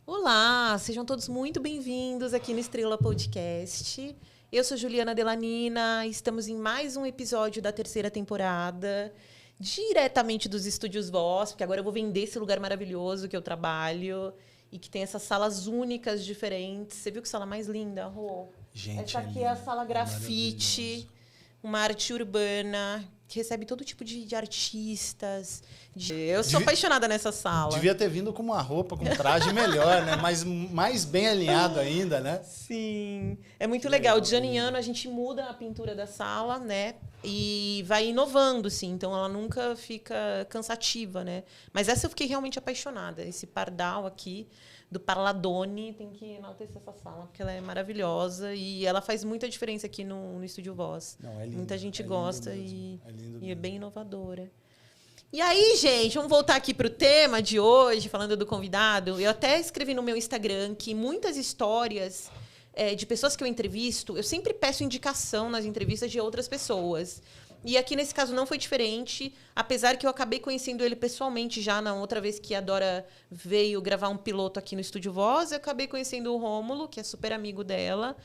Olá, sejam todos muito bem-vindos aqui no Estrela Podcast. Eu sou Juliana Delanina, estamos em mais um episódio da terceira temporada, diretamente dos Estúdios Voz, porque agora eu vou vender esse lugar maravilhoso que eu trabalho e que tem essas salas únicas, diferentes. Você viu que sala mais linda, Rô? Gente, essa aqui é a sala grafite, uma arte urbana, que recebe todo tipo de artistas. Eu sou apaixonada nessa sala. Devia ter vindo com uma roupa, com um traje melhor, né? Mas mais bem alinhado ainda, né? Sim. É muito legal. De ano em ano a gente muda a pintura da sala, né? E vai inovando, sim. Então ela nunca fica cansativa, né? Mas essa eu fiquei realmente apaixonada. Esse pardal aqui do Parladone, tem que enaltecer essa sala, porque ela é maravilhosa e ela faz muita diferença aqui no Estúdio Voz. Não, é lindo, muita gente é gosta lindo e é bem inovadora. E aí, gente, vamos voltar aqui para o tema de hoje, falando do convidado. Eu até escrevi no meu Instagram que muitas histórias de pessoas que eu entrevisto, eu sempre peço indicação nas entrevistas de outras pessoas. E aqui, nesse caso, não foi diferente, apesar que eu acabei conhecendo ele pessoalmente já na outra vez que a Dora veio gravar um piloto aqui no Estúdio Voz. Eu acabei conhecendo o Rômulo, que é super amigo dela.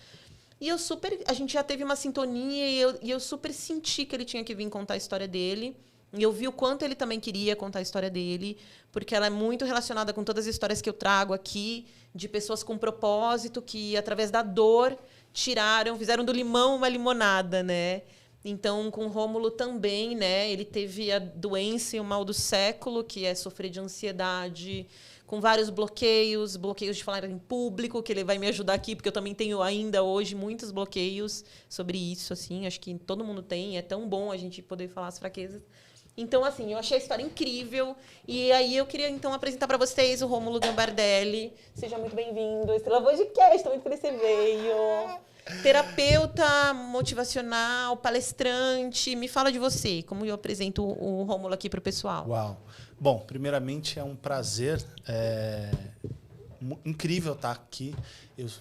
E a gente já teve uma sintonia e eu super senti que ele tinha que vir contar a história dele. E eu vi o quanto ele também queria contar a história dele, porque ela é muito relacionada com todas as histórias que eu trago aqui, de pessoas com propósito, que, através da dor, fizeram do limão uma limonada, né? Então, com o Rômulo também, né? Ele teve a doença e o mal do século, que é sofrer de ansiedade, com vários bloqueios de falar em público, que ele vai me ajudar aqui, porque eu também tenho ainda hoje muitos bloqueios sobre isso, assim. Acho que todo mundo tem, é tão bom a gente poder falar as fraquezas. Então, assim, eu achei a história incrível. E aí eu queria, então, apresentar para vocês o Rômulo Gambardelli. Seja muito bem-vindo. Estrela Podcast, estou muito feliz que você veio. Terapeuta motivacional, palestrante. Me fala de você. Como eu apresento o Rômulo aqui para o pessoal? Uau. Bom, primeiramente é um prazer incrível estar aqui.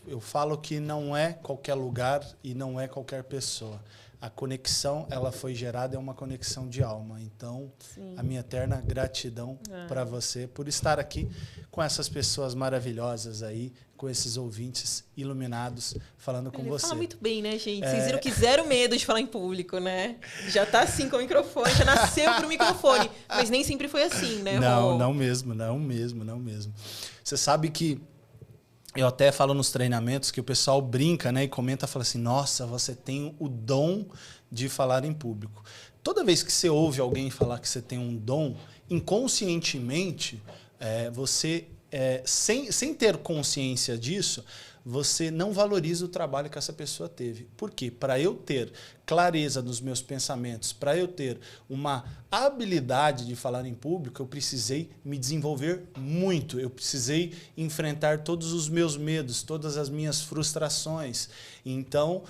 Eu falo que não é qualquer lugar e não é qualquer pessoa. A conexão, ela foi gerada, é uma conexão de alma. Então, sim, a minha eterna gratidão para você por estar aqui com essas pessoas maravilhosas aí, com esses ouvintes iluminados, falando com você. Fala muito bem, né, gente? Vocês viram que zero medo de falar em público, né? Já tá assim com o microfone, já nasceu pro microfone. Mas nem sempre foi assim, né, Rô? Não mesmo. Você sabe que eu até falo nos treinamentos que o pessoal brinca, né, e comenta, fala assim, nossa, você tem o dom de falar em público. Toda vez que você ouve alguém falar que você tem um dom, inconscientemente, você, sem ter consciência disso, você não valoriza o trabalho que essa pessoa teve. Por quê? Para eu ter clareza nos meus pensamentos, para eu ter uma habilidade de falar em público, eu precisei me desenvolver muito. Eu precisei enfrentar todos os meus medos, todas as minhas frustrações. Então,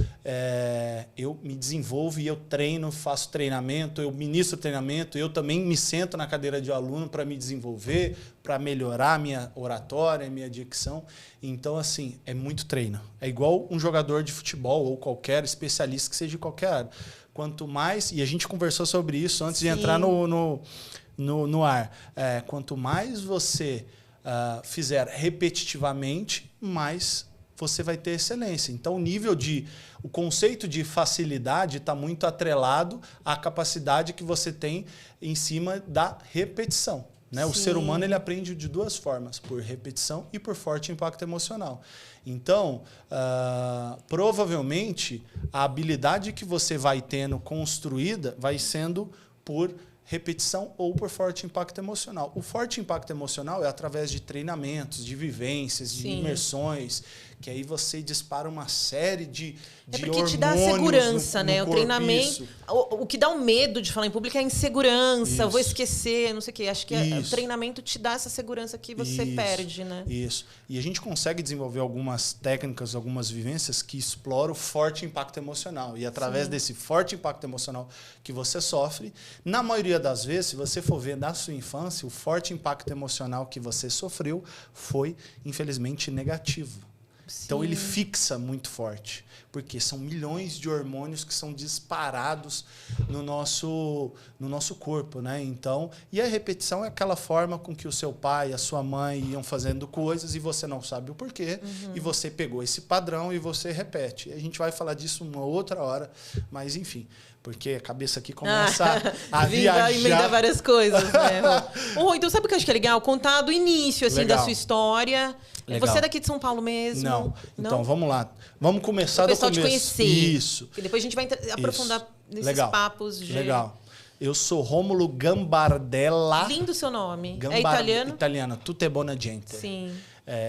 eu me desenvolvo e eu treino, faço treinamento, eu ministro treinamento, eu também me sento na cadeira de aluno para me desenvolver, para melhorar a minha oratória, a minha dicção. Então, assim, é muito treino. É igual um jogador de futebol ou qualquer especialista que seja de qualquer área. Quanto mais, e a gente conversou sobre isso antes, sim, de entrar no ar, quanto mais você fizer repetitivamente, mais você vai ter excelência. Então, o conceito de facilidade está muito atrelado à capacidade que você tem em cima da repetição. Né? O ser humano ele aprende de duas formas, por repetição e por forte impacto emocional. Então, provavelmente, a habilidade que você vai tendo construída vai sendo por repetição ou por forte impacto emocional. O forte impacto emocional é através de treinamentos, de vivências, de imersões, que aí você dispara uma série de porque te dá segurança, né? O treinamento. O que dá um medo de falar em público é a insegurança. Isso. Eu vou esquecer, não sei o quê. Acho que o treinamento te dá essa segurança que você perde, né? Isso. E a gente consegue desenvolver algumas técnicas, algumas vivências que exploram o forte impacto emocional. E através desse forte impacto emocional que você sofre, na maioria das vezes, se você for ver na sua infância, o forte impacto emocional que você sofreu foi, infelizmente, negativo. Sim. Então, ele fixa muito forte. Porque são milhões de hormônios que são disparados no nosso corpo, né? Então, e a repetição é aquela forma com que o seu pai e a sua mãe iam fazendo coisas e você não sabe o porquê, e você pegou esse padrão e você repete. A gente vai falar disso uma outra hora, mas enfim, porque a cabeça aqui começa a viajar. Emendar várias coisas, né? Então sabe o que eu acho que é legal? Contar do início, assim, da sua história. Legal. Você é daqui de São Paulo mesmo? Não. Então, vamos lá. Vamos começar do começo. O pessoal te conhecer. Isso. E depois a gente vai aprofundar nesses papos. Legal. Eu sou Rômulo Gambardella. Lindo seu nome. É italiano? Italiano. Tutte buona gente. Sim.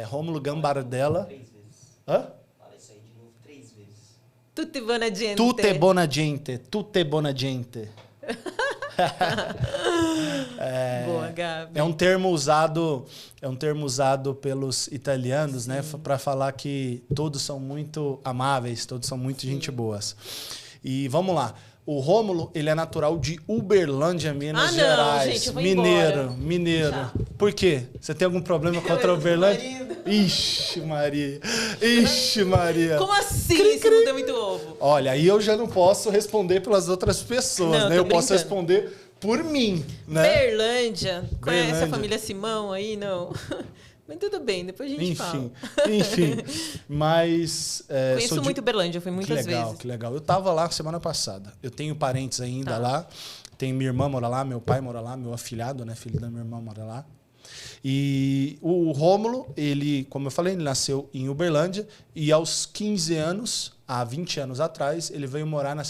Rômulo Gambardella. 3 vezes. Hã? Fala isso aí de novo 3 vezes. Tutte buona gente. Tutte buona gente. Tutte buona gente. Boa, Gabi. É um termo usado pelos italianos, né, para falar que todos são muito amáveis, todos são muito gente boas. E vamos lá. O Rômulo, ele é natural de Uberlândia, Minas Gerais. Gente, eu vou Mineiro. Já. Por quê? Você tem algum problema contra Uberlândia? Ixi, Maria. Como assim? Isso não deu muito ovo. Olha, aí eu já não posso responder pelas outras pessoas, né? Eu posso responder por mim, né? Berlândia. Conhece a família Simão aí? Não. Mas tudo bem, depois a gente fala. Enfim. Mas... Conheço muito Berlândia, fui muitas vezes. Que legal. Eu tava lá semana passada. Eu tenho parentes ainda lá. Tem minha irmã mora lá, meu pai mora lá, meu afilhado, né? Filho da minha irmã mora lá. E o Rômulo, ele, como eu falei, ele nasceu em Uberlândia e aos 15 anos, há 20 anos atrás, ele foi morar na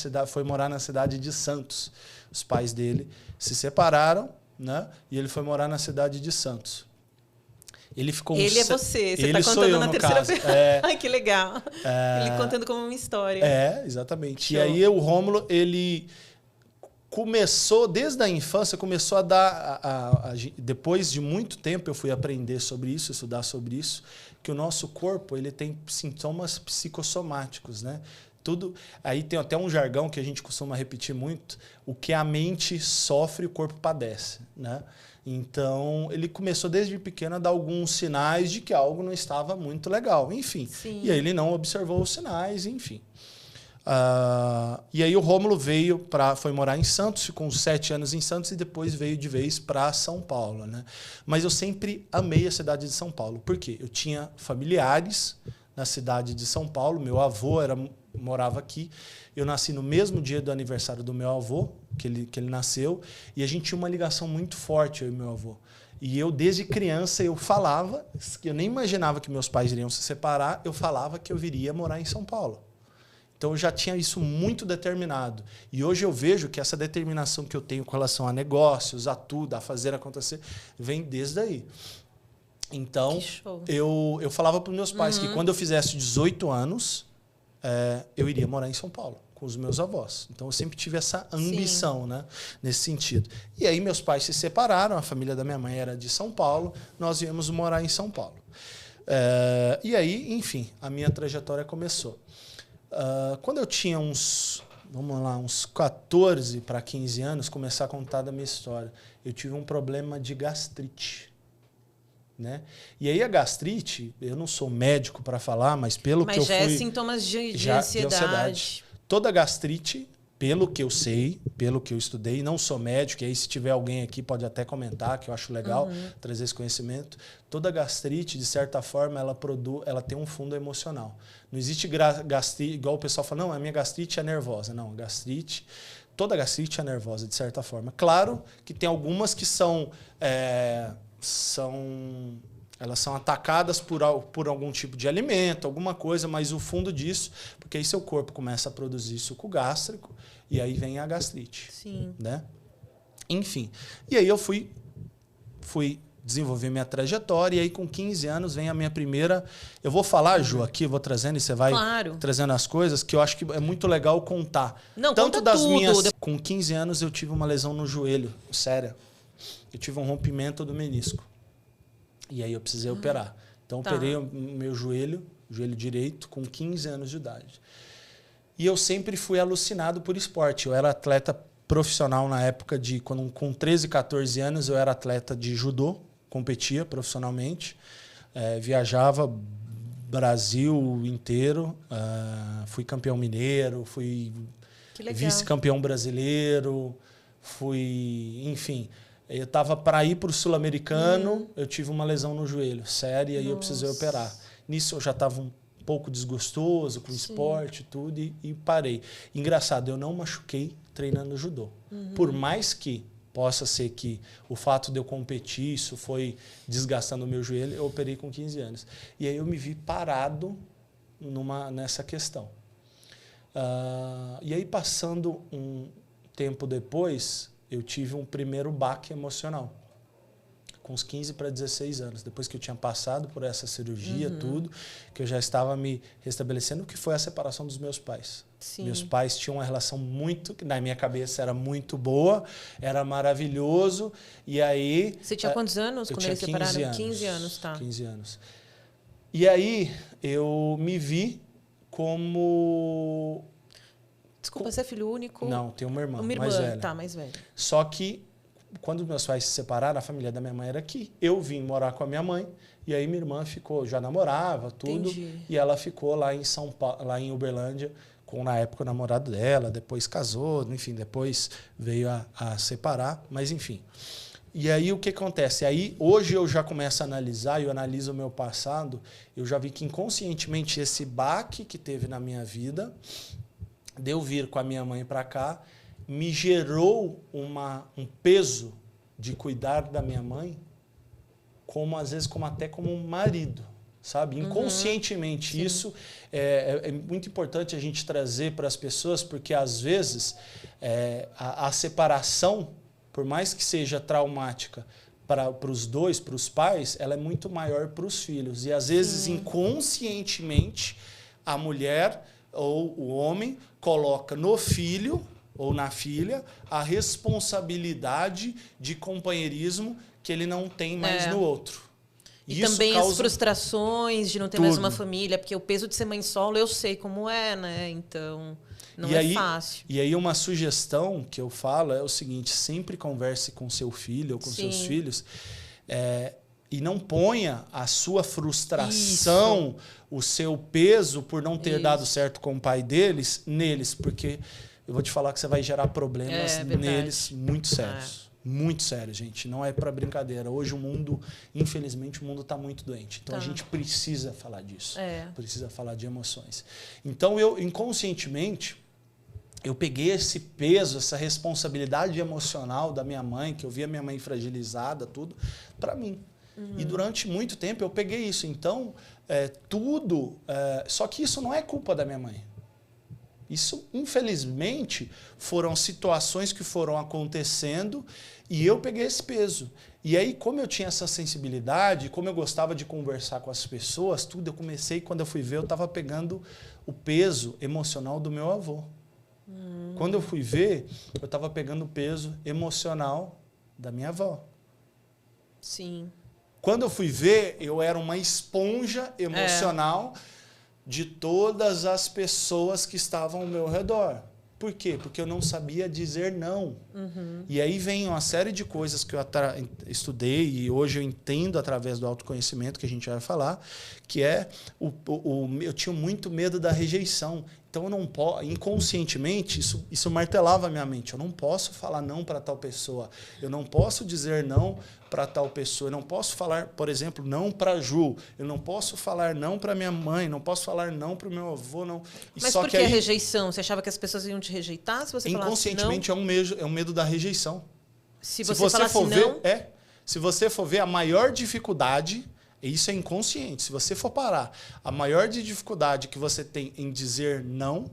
cidade de Santos. Os pais dele se separaram, né? E ele foi morar na cidade de Santos. Ele ficou Ele é você ele tá contando eu, na terceira vez. Ai, que legal. Ele contando como uma história. Exatamente. Show. E aí o Rômulo, ele começou, desde a infância, começou a dar... depois de muito tempo eu fui aprender sobre isso, estudar sobre isso, que o nosso corpo ele tem sintomas psicossomáticos, né? Aí tem até um jargão que a gente costuma repetir muito, o que a mente sofre, o corpo padece, né? Então, ele começou desde pequeno a dar alguns sinais de que algo não estava muito legal, enfim. Sim. E aí ele não observou os sinais, enfim. E aí o Rômulo foi morar em Santos, ficou uns 7 anos em Santos e depois veio de vez para São Paulo, né? Mas eu sempre amei a cidade de São Paulo. Por quê? Eu tinha familiares na cidade de São Paulo, meu avô morava aqui. Eu nasci no mesmo dia do aniversário do meu avô, que ele nasceu, e a gente tinha uma ligação muito forte, eu e meu avô. E eu, desde criança, eu falava, que eu nem imaginava que meus pais iriam se separar, eu falava que eu viria morar em São Paulo. Então eu já tinha isso muito determinado. E hoje eu vejo que essa determinação que eu tenho com relação a negócios, a tudo, a fazer acontecer, vem desde aí. Então, eu falava para os meus pais que quando eu fizesse 18 anos, eu iria morar em São Paulo, com os meus avós. Então, eu sempre tive essa ambição, né, nesse sentido. E aí, meus pais se separaram, a família da minha mãe era de São Paulo, nós viemos morar em São Paulo. E aí, enfim, a minha trajetória começou. Quando eu tinha uns 14 para 15 anos, começar a contar da minha história. Eu tive um problema de gastrite. Né? E aí a gastrite, eu não sou médico para falar, mas pelo que eu fui... Mas já é sintomas de ansiedade. Toda gastrite, pelo que eu sei, pelo que eu estudei, não sou médico, e aí se tiver alguém aqui pode até comentar, que eu acho legal trazer esse conhecimento. Toda gastrite, de certa forma, ela tem um fundo emocional. Não existe gastrite, igual o pessoal fala, não, a minha gastrite é nervosa. Não, toda gastrite é nervosa, de certa forma. Claro que tem algumas que elas são atacadas por algum tipo de alimento, alguma coisa, mas o fundo disso, porque aí seu corpo começa a produzir suco gástrico e aí vem a gastrite. Sim. Né? Enfim. E aí eu fui desenvolver minha trajetória e aí com 15 anos vem a minha primeira... Eu vou falar, Ju, aqui, vou trazendo e você vai trazendo as coisas, que eu acho que é muito legal contar. Não, tanto conta das tudo. Com 15 anos eu tive uma lesão no joelho, séria. Eu tive um rompimento do menisco. E aí eu precisei operar. Então, operei o meu joelho direito, com 15 anos de idade. E eu sempre fui alucinado por esporte. Eu era atleta profissional na época com 13, 14 anos, eu era atleta de judô, competia profissionalmente. Viajava Brasil inteiro. Fui campeão mineiro, fui vice-campeão brasileiro, enfim. Eu estava para ir para o Sul-Americano, eu tive uma lesão no joelho, séria, e eu precisei operar. Nisso eu já estava um pouco desgostoso com o esporte, tudo, e parei. Engraçado, eu não machuquei treinando judô. Por mais que possa ser que o fato de eu competir, isso foi desgastando o meu joelho, eu operei com 15 anos. E aí eu me vi parado nessa questão. E aí, passando um tempo depois, eu tive um primeiro baque emocional, com uns 15 para 16 anos, depois que eu tinha passado por essa cirurgia, tudo, que eu já estava me restabelecendo, que foi a separação dos meus pais. Sim. Meus pais tinham uma relação muito, que na minha cabeça era muito boa, era maravilhoso, e aí... Você tinha quantos anos quando eles separaram? 15 anos. 15 anos, tá. 15 anos. E aí eu me vi como... Desculpa, você é filho único? Não, tenho uma irmã, mais velha. Tá, mais velha. Só que, quando meus pais se separaram, a família da minha mãe era aqui. Eu vim morar com a minha mãe, e aí minha irmã ficou, já namorava, tudo. Entendi. E ela ficou lá em São Paulo, lá em Uberlândia, com, na época, o namorado dela, depois casou, enfim, depois veio a separar, mas enfim. E aí o que acontece? Aí hoje eu já começo a analisar, eu analiso o meu passado, eu já vi que inconscientemente esse baque que teve na minha vida, de eu vir com a minha mãe para cá, me gerou um peso de cuidar da minha mãe, como às vezes até como um marido, sabe? Inconscientemente. Isso é muito importante a gente trazer para as pessoas, porque às vezes a separação, por mais que seja traumática para os dois, para os pais, ela é muito maior para os filhos. E às vezes, inconscientemente, a mulher ou o homem coloca no filho ou na filha a responsabilidade de companheirismo que ele não tem mais no outro. E isso também as frustrações de não ter mais uma família, porque o peso de ser mãe solo eu sei como é, né? Então, não é fácil. E aí uma sugestão que eu falo é o seguinte, sempre converse com seu filho ou com seus filhos, e não ponha a sua frustração, o seu peso por não ter dado certo com o pai neles, porque eu vou te falar que você vai gerar problemas neles muito sérios. Muito sério, gente. Não é para brincadeira. Hoje o mundo, infelizmente, o mundo está muito doente. Então a gente precisa falar disso. Precisa falar de emoções. Então eu, inconscientemente, eu peguei esse peso, essa responsabilidade emocional da minha mãe, que eu via minha mãe fragilizada, tudo, para mim. E durante muito tempo eu peguei isso. Então, só que isso não é culpa da minha mãe. Isso, infelizmente, foram situações que foram acontecendo e eu peguei esse peso. E aí, como eu tinha essa sensibilidade, como eu gostava de conversar com as pessoas, tudo, eu comecei, quando eu fui ver, eu estava pegando o peso emocional do meu avô. Quando eu fui ver, eu estava pegando o peso emocional da minha avó. Sim. Quando eu fui ver, eu era uma esponja emocional de todas as pessoas que estavam ao meu redor. Por quê? Porque eu não sabia dizer não. E aí vem uma série de coisas que eu estudei e hoje eu entendo através do autoconhecimento que a gente vai falar, que eu tinha muito medo da rejeição. Então, eu não posso, inconscientemente, isso martelava a minha mente. Eu não posso falar não para tal pessoa. Eu não posso dizer não para tal pessoa. Eu não posso falar, por exemplo, não para a Ju. Eu não posso falar não para minha mãe. Não posso falar não para o meu avô. Não. Mas por que a rejeição? Você achava que as pessoas iam te rejeitar? Se você inconscientemente falasse não? É um medo da rejeição. Se você falasse não... Se você for ver a maior dificuldade... E isso é inconsciente. Se você for parar, a maior dificuldade que você tem em dizer não,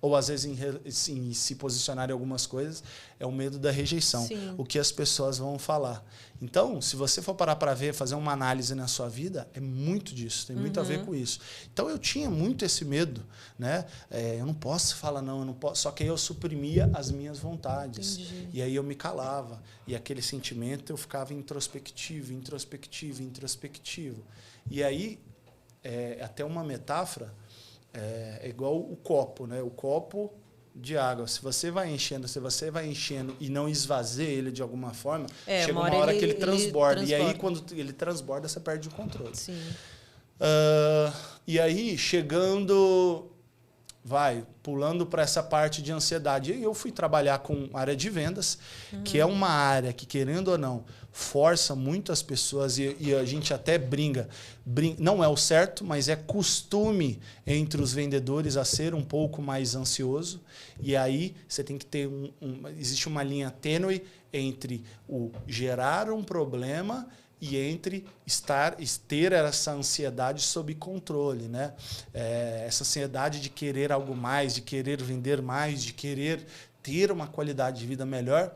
ou às vezes em se posicionar em algumas coisas, é o medo da rejeição. Sim. O que as pessoas vão falar. Então, se você for parar para ver, fazer uma análise na sua vida, é muito disso, tem muito a ver com isso. Então, eu tinha muito esse medo, né? Eu não posso falar não, eu não posso. Só que aí eu suprimia as minhas vontades. Entendi. E aí eu me calava. E aquele sentimento eu ficava introspectivo. E aí, até uma metáfora, é igual o copo, né? O copo de água. Se você vai enchendo e não esvazia ele de alguma forma, chega uma hora que ele transborda. E aí, quando ele transborda, você perde o controle. Sim. E aí, pulando para essa parte de ansiedade. E eu fui trabalhar com área de vendas, que é uma área que, querendo ou não, força muito as pessoas, e a gente até brinca, não é o certo, mas é costume entre os vendedores a ser um pouco mais ansioso. E aí você tem que ter existe uma linha tênue entre o gerar um problema e entre ter essa ansiedade sob controle, né? Essa ansiedade de querer algo mais, de querer vender mais, de querer ter uma qualidade de vida melhor.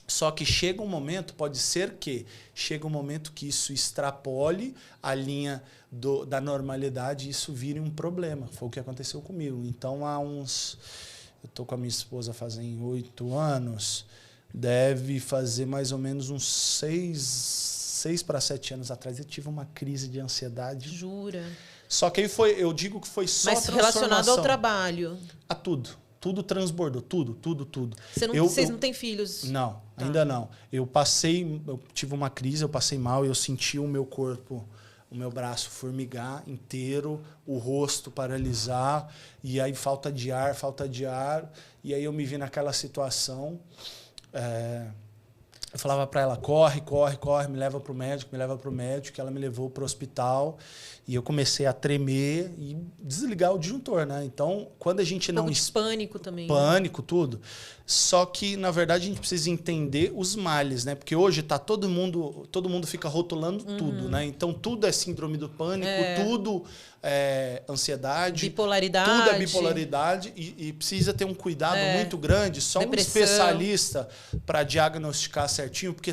Só que chega um momento, pode ser que chega um momento que isso extrapole a linha da normalidade e isso vire um problema. Foi o que aconteceu comigo. Então, eu estou com a minha esposa fazem 8 anos, deve fazer mais ou menos uns 6 para 7 anos atrás, eu tive uma crise de ansiedade. Jura? Só que aí eu digo que foi só transformação. Mas relacionado ao trabalho? A tudo. Tudo transbordou, tudo. Vocês não têm filhos? Não, ainda não. Eu tive uma crise, eu passei mal, eu senti o meu corpo, o meu braço formigar inteiro, o rosto paralisar, e aí falta de ar, e aí eu me vi naquela situação. Eu falava para ela, corre, me leva para o médico. Ela me levou para o hospital e eu comecei a tremer e desligar o disjuntor, né? Então, quando a gente não... de pânico também. Pânico, tudo. Só que, na verdade, a gente precisa entender os males, né? Porque hoje tá todo mundo fica rotulando tudo, né? Então, tudo é síndrome do pânico, tudo é ansiedade. Bipolaridade. Tudo é bipolaridade e precisa ter um cuidado muito grande. Só depressão. Um especialista para diagnosticar certinho, porque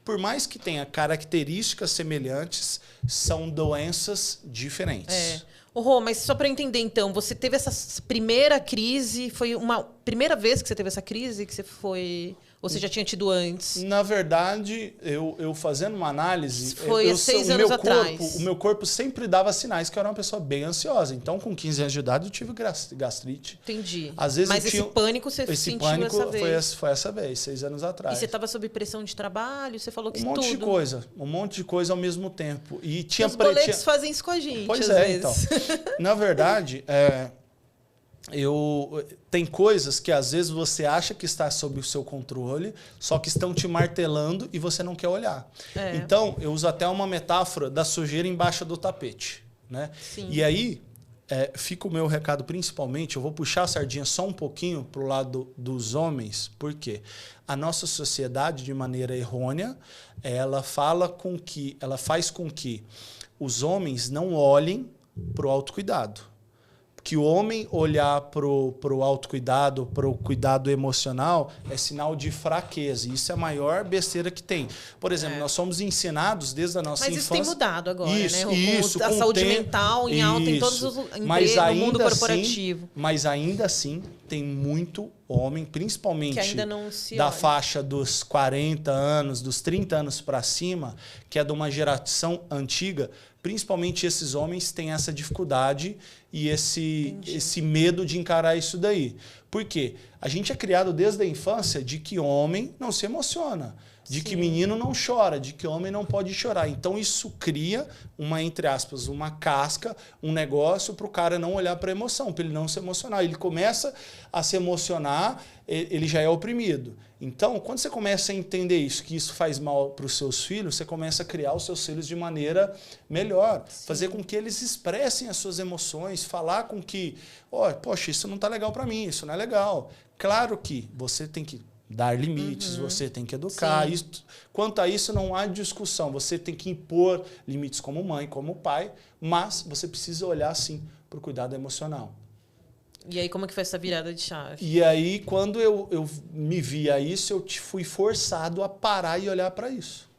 por mais que tenha características semelhantes, são doenças diferentes. Rô, mas só para entender, então, você teve essa primeira crise, foi uma primeira vez que você teve essa crise, que você foi... Ou você já tinha tido antes? Na verdade, eu fazendo uma análise... Foi há 6 anos atrás. O meu corpo sempre dava sinais que eu era uma pessoa bem ansiosa. Então, com 15 anos de idade, eu tive gastrite. Entendi. Às vezes mas esse pânico você sentiu essa vez? Foi essa vez, 6 anos atrás. E você estava sob pressão de trabalho? Você falou que um monte de coisa ao mesmo tempo. E tinha os boletos fazem isso com a gente, pois às é, vezes. Então. Na verdade, tem coisas que às vezes você acha que está sob o seu controle, só que estão te martelando e você não quer olhar. Então, eu uso até uma metáfora da sujeira embaixo do tapete, né? Sim. E aí, fica o meu recado principalmente, eu vou puxar a sardinha só um pouquinho para o lado dos homens, porque a nossa sociedade, de maneira errônea, ela faz com que os homens não olhem para o autocuidado. Que o homem olhar para o autocuidado, para o cuidado emocional, é sinal de fraqueza. Isso é a maior besteira que tem. Por exemplo, nós somos ensinados desde a nossa infância... Mas isso tem mudado agora, né? A saúde mental em alta em todos os empregos, no mundo corporativo. Mas ainda assim, tem muito homem, principalmente que ainda não se da olha. Faixa dos 40 anos, dos 30 anos para cima, que é de uma geração antiga, principalmente esses homens têm essa dificuldade e esse medo de encarar isso daí. Por quê? A gente é criado desde a infância de que homem não se emociona, de que menino não chora, de que homem não pode chorar. Então isso cria entre aspas, uma casca, um negócio para o cara não olhar para a emoção, para ele não se emocionar. Ele começa a se emocionar, ele já é oprimido. Então, quando você começa a entender isso, que isso faz mal para os seus filhos, você começa a criar os seus filhos de maneira melhor, fazer com que eles expressem as suas emoções, falar com que, poxa, isso não está legal para mim, isso não é legal. Claro que você tem que dar limites, você tem que educar. Quanto a isso, não há discussão. Você tem que impor limites como mãe, como pai, mas você precisa olhar, sim, para o cuidado emocional. E aí, como é que foi essa virada de chave? E aí, quando eu me vi a isso, eu fui forçado a parar e olhar para isso.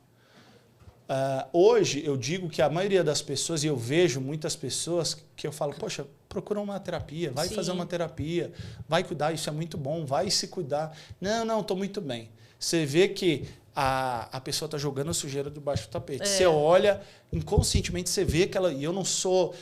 Hoje, eu digo que a maioria das pessoas, e eu vejo muitas pessoas que eu falo, poxa, procura uma terapia, vai fazer uma terapia, vai cuidar, isso é muito bom, vai se cuidar. Não, estou muito bem. Você vê que a pessoa está jogando a sujeira debaixo do tapete. Você olha, inconscientemente você vê que ela... E eu não sou...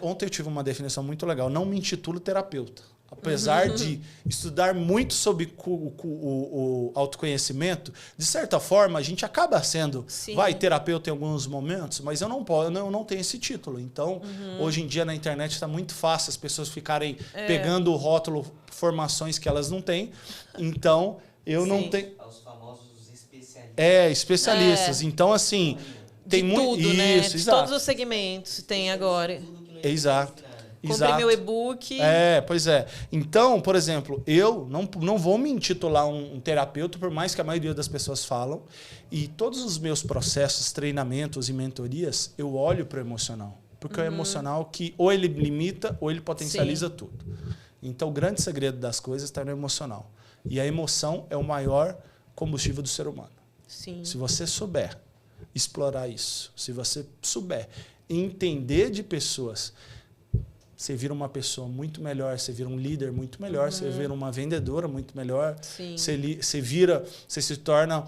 Ontem eu tive uma definição muito legal. Não me intitulo terapeuta. apesar de estudar muito sobre o autoconhecimento, de certa forma a gente acaba sendo, Sim. terapeuta em alguns momentos, mas eu não tenho esse título. Então, hoje em dia na internet está muito fácil as pessoas ficarem pegando o rótulo formações que elas não têm. Então, eu não tenho... Os famosos especialistas. Especialistas. Então, assim, tem de muito... tudo, né? Isso, De exato. todos os segmentos tem agora. Exato. Comprei meu e-book. Pois é. Então, por exemplo, eu não vou me intitular um terapeuta, por mais que a maioria das pessoas falam. E todos os meus processos, treinamentos e mentorias, eu olho para o emocional. Porque é o emocional que ou ele limita ou ele potencializa tudo. Então, o grande segredo das coisas está no emocional. E a emoção é o maior combustível do ser humano. Sim. Se você souber explorar isso, se você souber entender de pessoas... Você vira uma pessoa muito melhor, você vira um líder muito melhor, você vira uma vendedora muito melhor, você se torna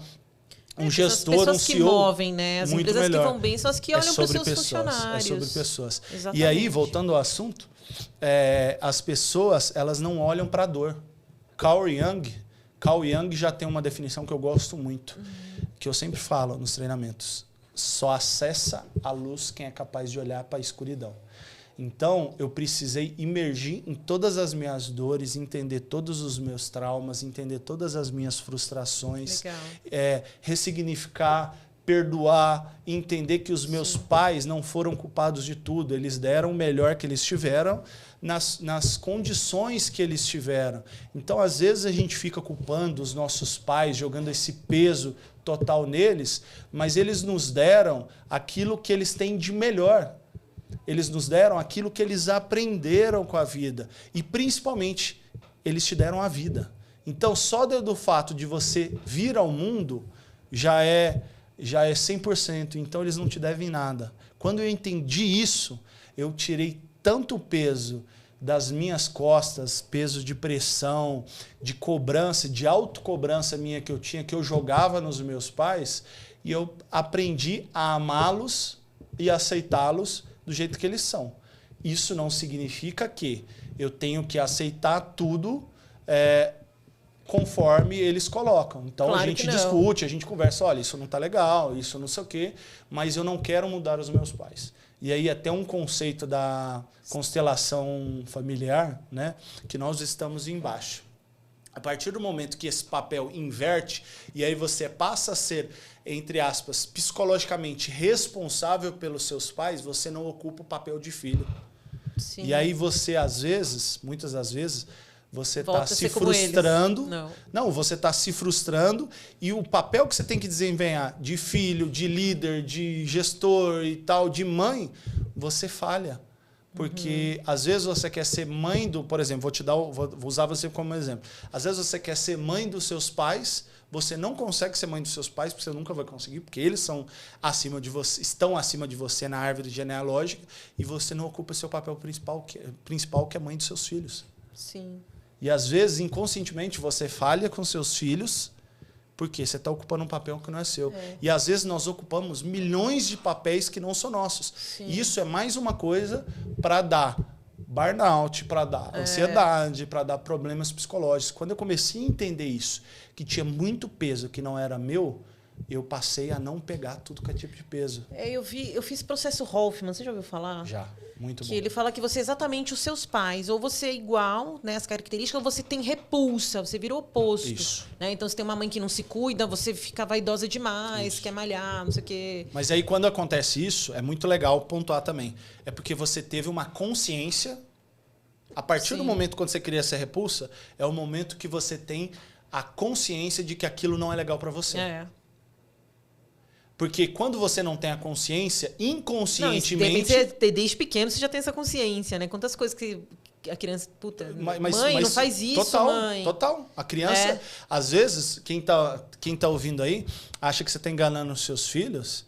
um gestor, um CEO. As pessoas que movem, né? As muito empresas melhor. que vão bem são as que olham para os seus funcionários. É sobre pessoas. Exatamente. E aí, voltando ao assunto, as pessoas elas não olham para a dor. Carl Jung já tem uma definição que eu gosto muito, que eu sempre falo nos treinamentos. Só acessa a luz quem é capaz de olhar para a escuridão. Então, eu precisei imergir em todas as minhas dores, entender todos os meus traumas, entender todas as minhas frustrações, ressignificar, perdoar, entender que os meus pais não foram culpados de tudo, eles deram o melhor que eles tiveram nas condições que eles tiveram. Então, às vezes, a gente fica culpando os nossos pais, jogando esse peso total neles, mas eles nos deram aquilo que eles têm de melhor. Eles nos deram aquilo que eles aprenderam com a vida. E, principalmente, eles te deram a vida. Então, só do fato de você vir ao mundo já é 100%. Então, eles não te devem nada. Quando eu entendi isso, eu tirei tanto peso das minhas costas, peso de pressão, de cobrança, de autocobrança minha que eu tinha, que eu jogava nos meus pais, e eu aprendi a amá-los e aceitá-los do jeito que eles são. Isso não significa que eu tenho que aceitar tudo conforme eles colocam. Então, claro, a gente discute, a gente conversa, olha, isso não está legal, isso não sei o quê, mas eu não quero mudar os meus pais. E aí até um conceito da constelação familiar, né, que nós estamos embaixo. A partir do momento que esse papel inverte, e aí você passa a ser, entre aspas, psicologicamente responsável pelos seus pais, você não ocupa o papel de filho. Sim. E aí você, às vezes, muitas das vezes, você está se frustrando. Não, você está se frustrando e o papel que você tem que desempenhar de filho, de líder, de gestor e tal, de mãe, você falha. Porque às vezes você quer ser mãe do, por exemplo, vou usar você como exemplo. Às vezes você quer ser mãe dos seus pais, você não consegue ser mãe dos seus pais, porque você nunca vai conseguir, porque eles são acima de você, estão acima de você na árvore genealógica, e você não ocupa seu papel principal, que é mãe dos seus filhos. Sim. E às vezes, inconscientemente, você falha com seus filhos, porque você está ocupando um papel que não é seu. E às vezes nós ocupamos milhões de papéis que não são nossos. Sim. E isso é mais uma coisa para dar burnout, para dar ansiedade, para dar problemas psicológicos. Quando eu comecei a entender isso, que tinha muito peso que não era meu, eu passei a não pegar tudo que é tipo de peso. Eu fiz processo Hoffman, você já ouviu falar? Já, muito bom. Que ele fala que você é exatamente os seus pais. Ou você é igual, né, as características, ou você tem repulsa, você vira o oposto. Isso. Né? Então, você tem uma mãe que não se cuida, você fica vaidosa demais, quer malhar, não sei o quê. Mas aí, quando acontece isso, é muito legal pontuar também. É porque você teve uma consciência. A partir do momento quando você cria essa repulsa, é o momento que você tem a consciência de que aquilo não é legal para você. Porque quando você não tem a consciência, inconscientemente... Não, desde pequeno você já tem essa consciência, né? Quantas coisas que a criança... Puta, mãe, não faz isso, total, mãe. Total. A criança, às vezes, quem tá ouvindo aí, acha que você está enganando os seus filhos,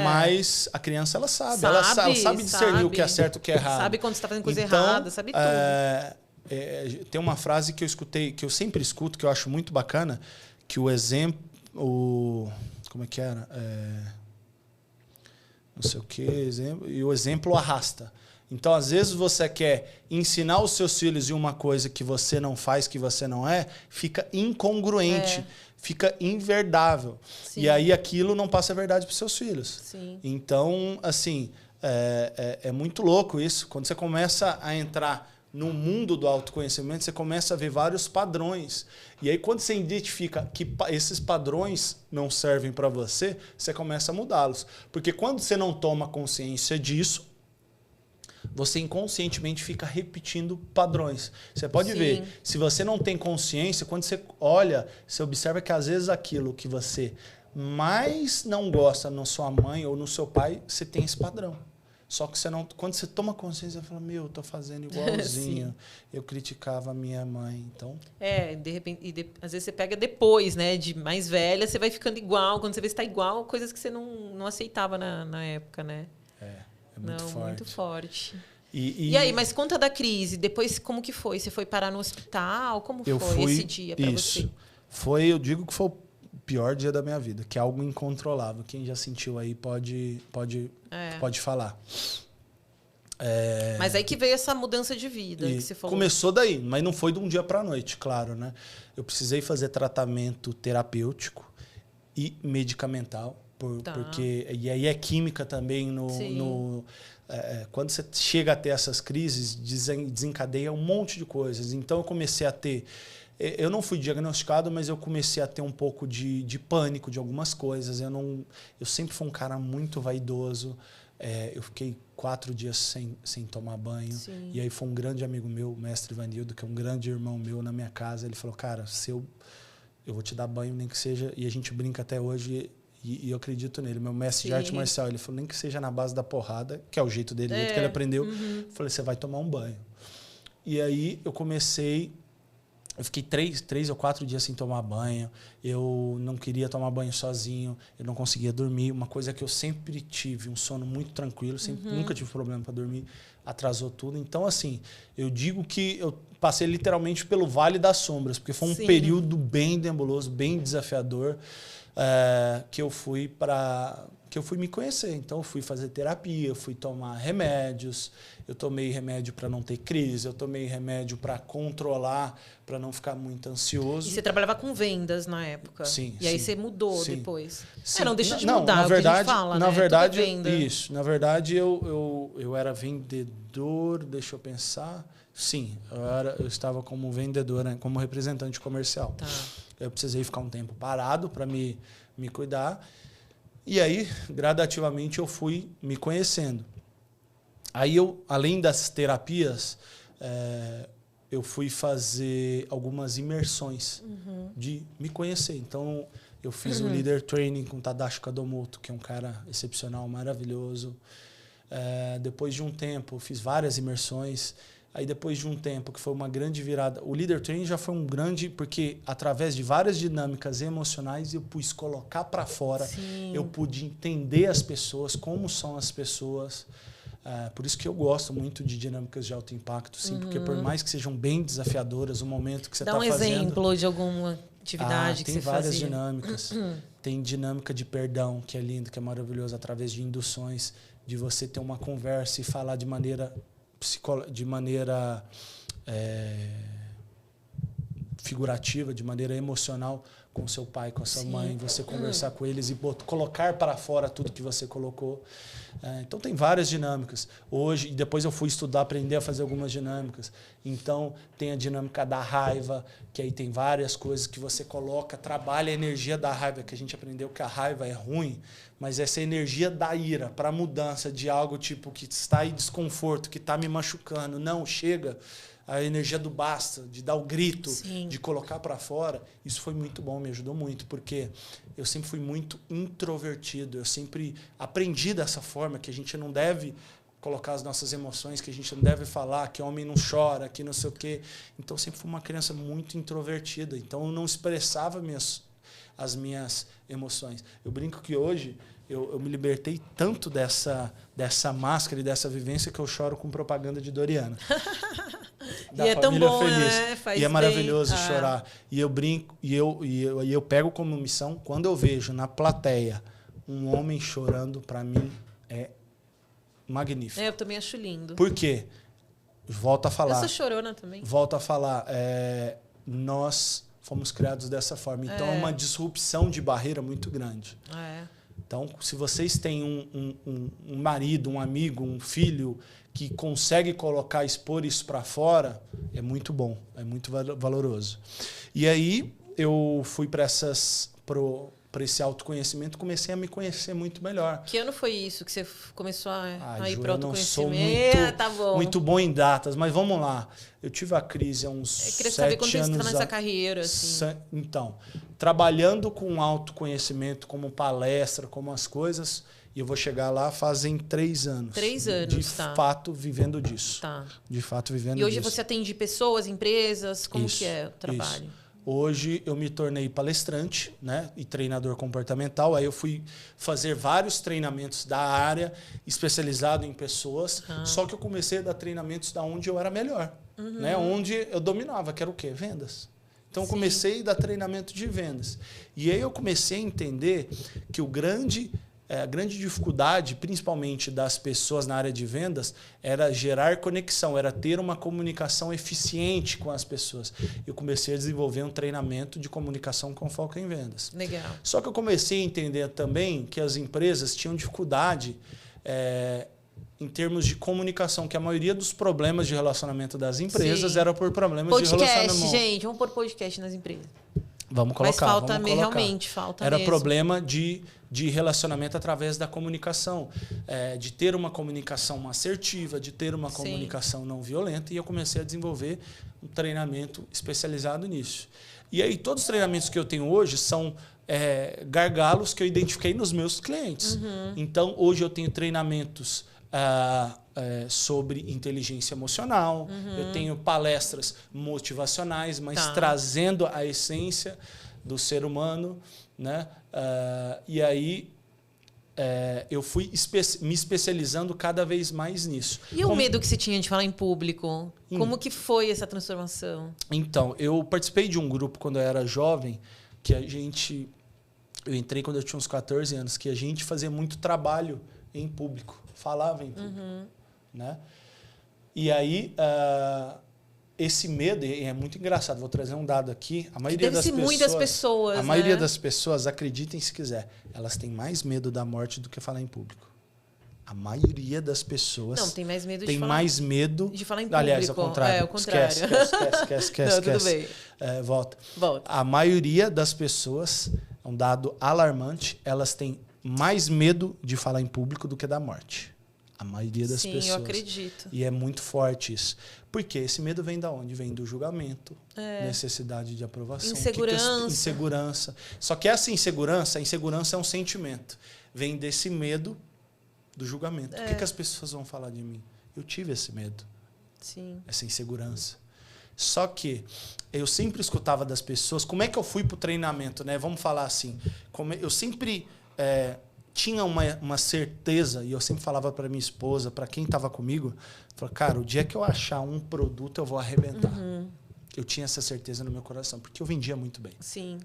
mas a criança, ela sabe. Ela sabe discernir o que é certo e o que é errado. Sabe quando você está fazendo coisa errada, sabe tudo. Tem uma frase que eu escutei, que eu sempre escuto, que eu acho muito bacana, que o exemplo... Como é que era? Não sei o que, exemplo. E o exemplo arrasta. Então, às vezes, você quer ensinar os seus filhos em uma coisa que você não faz, que você não é, fica incongruente, fica inverdável. Sim. E aí aquilo não passa a verdade para os seus filhos. Sim. Então, assim, é muito louco isso. Quando você começa a entrar no mundo do autoconhecimento, você começa a ver vários padrões. E aí, quando você identifica que esses padrões não servem para você, você começa a mudá-los. Porque quando você não toma consciência disso, você inconscientemente fica repetindo padrões. Você pode ver, se você não tem consciência, quando você olha, você observa que às vezes aquilo que você mais não gosta na sua mãe ou no seu pai, você tem esse padrão. Só que você não, quando você toma consciência, você fala, meu, eu tô fazendo igualzinho. Eu criticava a minha mãe, então... de repente, às vezes você pega depois, né, de mais velha, você vai ficando igual. Quando você vê se tá igual, coisas que você não aceitava na época, né? É muito forte. Muito forte. E aí, mas conta da crise. Depois, como que foi? Você foi parar no hospital? Como foi esse dia para você? Eu digo que foi o pior dia da minha vida, que é algo incontrolável. Quem já sentiu aí pode falar. Mas aí que veio essa mudança de vida que você falou. Começou daí, mas não foi de um dia para a noite, claro, né? Eu precisei fazer tratamento terapêutico e medicamental, porque e aí é química também quando você chega a ter essas crises, desencadeia um monte de coisas. Então eu comecei a ter... Eu não fui diagnosticado, mas eu comecei a ter um pouco de pânico de algumas coisas. Eu sempre fui um cara muito vaidoso. Eu fiquei 4 dias sem tomar banho. Sim. E aí foi um grande amigo meu, o mestre Ivanildo, que é um grande irmão meu, na minha casa. Ele falou, cara, eu vou te dar banho, nem que seja... E a gente brinca até hoje... E eu acredito nele, meu mestre de arte marcial. Ele falou, nem que seja na base da porrada, que é o jeito dele, o jeito que ele aprendeu. Eu falei, você vai tomar um banho. E aí eu fiquei 3 ou 4 dias sem tomar banho. Eu não queria tomar banho sozinho, eu não conseguia dormir. Uma coisa que eu sempre tive, um sono muito tranquilo, nunca tive problema para dormir, atrasou tudo. Então, assim, eu digo que eu passei literalmente pelo Vale das Sombras, porque foi um período bem nebuloso, bem desafiador. Que eu fui me conhecer. Então eu fui fazer terapia, eu fui tomar remédios, eu tomei remédio para não ter crise, eu tomei remédio para controlar, para não ficar muito ansioso. E você trabalhava com vendas na época? Sim. E aí você mudou depois? Sim. Não deixa de mudar, na verdade, o que a gente fala, na né? verdade, isso. Na verdade, eu era vendedor, deixa eu pensar. Sim, eu estava como vendedor, né? Como representante comercial. Tá. Eu precisei ficar um tempo parado para me cuidar. E aí, gradativamente, eu fui me conhecendo. Aí, além das terapias, eu fui fazer algumas imersões de me conhecer. Então, eu fiz o Leader Training com Tadashi Kadomoto, que é um cara excepcional, maravilhoso. Depois de um tempo, eu fiz várias imersões. Aí, depois de um tempo, que foi uma grande virada, o Leader Training já foi um grande... Porque, através de várias dinâmicas emocionais, eu pude colocar para fora. Eu pude entender as pessoas, como são as pessoas. Por isso que eu gosto muito de dinâmicas de alto impacto, sim. Porque, por mais que sejam bem desafiadoras, o momento que você está fazendo... Dá um exemplo de alguma atividade que você fazia. Tem várias dinâmicas. Tem dinâmica de perdão, que é lindo, que é maravilhoso, através de induções, de você ter uma conversa e falar de maneira figurativa, de maneira emocional com seu pai, com a sua mãe, você conversar com eles e colocar para fora tudo que você colocou. Então tem várias dinâmicas. Hoje, depois eu fui estudar, aprender a fazer algumas dinâmicas. Então tem a dinâmica da raiva, que aí tem várias coisas que você coloca, trabalha a energia da raiva, que a gente aprendeu que a raiva é ruim, mas essa energia da ira para mudança de algo tipo que está em desconforto, que está me machucando, não, chega, a energia do basta, de dar o grito, de colocar para fora, isso foi muito bom, me ajudou muito, porque eu sempre fui muito introvertido, eu sempre aprendi dessa forma, que a gente não deve colocar as nossas emoções, que a gente não deve falar, que homem não chora, que não sei o quê. Então, eu sempre fui uma criança muito introvertida, então eu não expressava as minhas emoções. Eu brinco que hoje eu me libertei tanto dessa máscara e dessa vivência que eu choro com propaganda de Doriana. E é tão bom, feliz. Né? E é maravilhoso chorar. E eu brinco, e eu pego como missão, quando eu vejo na plateia um homem chorando, para mim é magnífico. Eu também acho lindo. Por quê? Volto a falar. Eu sou chorona também. Volto a falar. Nós fomos criados dessa forma. Então, é uma disrupção de barreira muito grande. Então, se vocês têm um marido, um amigo, um filho que consegue expor isso para fora, é muito bom, é muito valoroso. E aí, eu fui para esse autoconhecimento, comecei a me conhecer muito melhor. Que ano foi isso que você começou a ir Ju, para eu não sou autoconhecimento? Tá bom. muito bom em datas, mas vamos lá. Eu tive a crise há uns 7 anos. Eu queria saber quando você está nessa carreira. Assim. Então, trabalhando com autoconhecimento, como palestra, como as coisas, e eu vou chegar lá fazem 3 anos. 3 anos, de fato, vivendo disso. Tá. De fato, vivendo disso. E hoje você atende pessoas, empresas? Como que é o trabalho? Isso. Hoje eu me tornei palestrante, né, e treinador comportamental. Aí eu fui fazer vários treinamentos da área, especializado em pessoas. Só que eu comecei a dar treinamentos da onde eu era melhor, né, onde eu dominava, que era o quê? Vendas. Então eu comecei a dar treinamento de vendas. E aí eu comecei a entender que a grande dificuldade, principalmente das pessoas na área de vendas, era gerar conexão, era ter uma comunicação eficiente com as pessoas. Eu comecei a desenvolver um treinamento de comunicação com foco em vendas. Legal. Só que eu comecei a entender também que as empresas tinham dificuldade em termos de comunicação, que a maioria dos problemas de relacionamento das empresas era por problemas de relacionamento. Podcast, gente, vamos pôr podcast nas empresas. Vamos colocar. Mas falta realmente, falta Era mesmo. problema de relacionamento através da comunicação. De ter uma comunicação assertiva, de ter uma comunicação não violenta. E eu comecei a desenvolver um treinamento especializado nisso. E aí todos os treinamentos que eu tenho hoje são gargalos que eu identifiquei nos meus clientes. Então, hoje eu tenho treinamentos sobre inteligência emocional, eu tenho palestras motivacionais, mas trazendo a essência do ser humano, né? E aí eu fui me especializando cada vez mais nisso. E o medo que você tinha de falar em público? Como que foi essa transformação? Então, eu participei de um grupo quando eu era jovem, que eu entrei quando eu tinha uns 14 anos, que a gente fazia muito trabalho em público, falava em público, né? E aí esse medo é muito engraçado. Vou trazer um dado aqui. A maioria muitas pessoas, a maioria das pessoas, acreditem se quiser, elas têm mais medo da morte do que falar em público. A maioria das pessoas tem mais medo de falar em público. Aliás, ao contrário. Ao contrário. Esquece. Não, tudo bem. Volta. A maioria das pessoas, é um dado alarmante, elas têm mais medo de falar em público do que da morte. A maioria das pessoas. Sim, eu acredito. E é muito forte isso. Porque esse medo vem da onde? Vem do julgamento, necessidade de aprovação. Insegurança. Só que essa insegurança é um sentimento. Vem desse medo do julgamento. O que as pessoas vão falar de mim? Eu tive esse medo. Sim. Essa insegurança. Só que eu sempre escutava das pessoas... Como é que eu fui para o treinamento, né? Vamos falar assim. Eu sempre... tinha uma certeza, e eu sempre falava para minha esposa, para quem estava comigo, falava, cara, o dia que eu achar um produto, eu vou arrebentar. Eu tinha essa certeza no meu coração, porque eu vendia muito bem. Sim.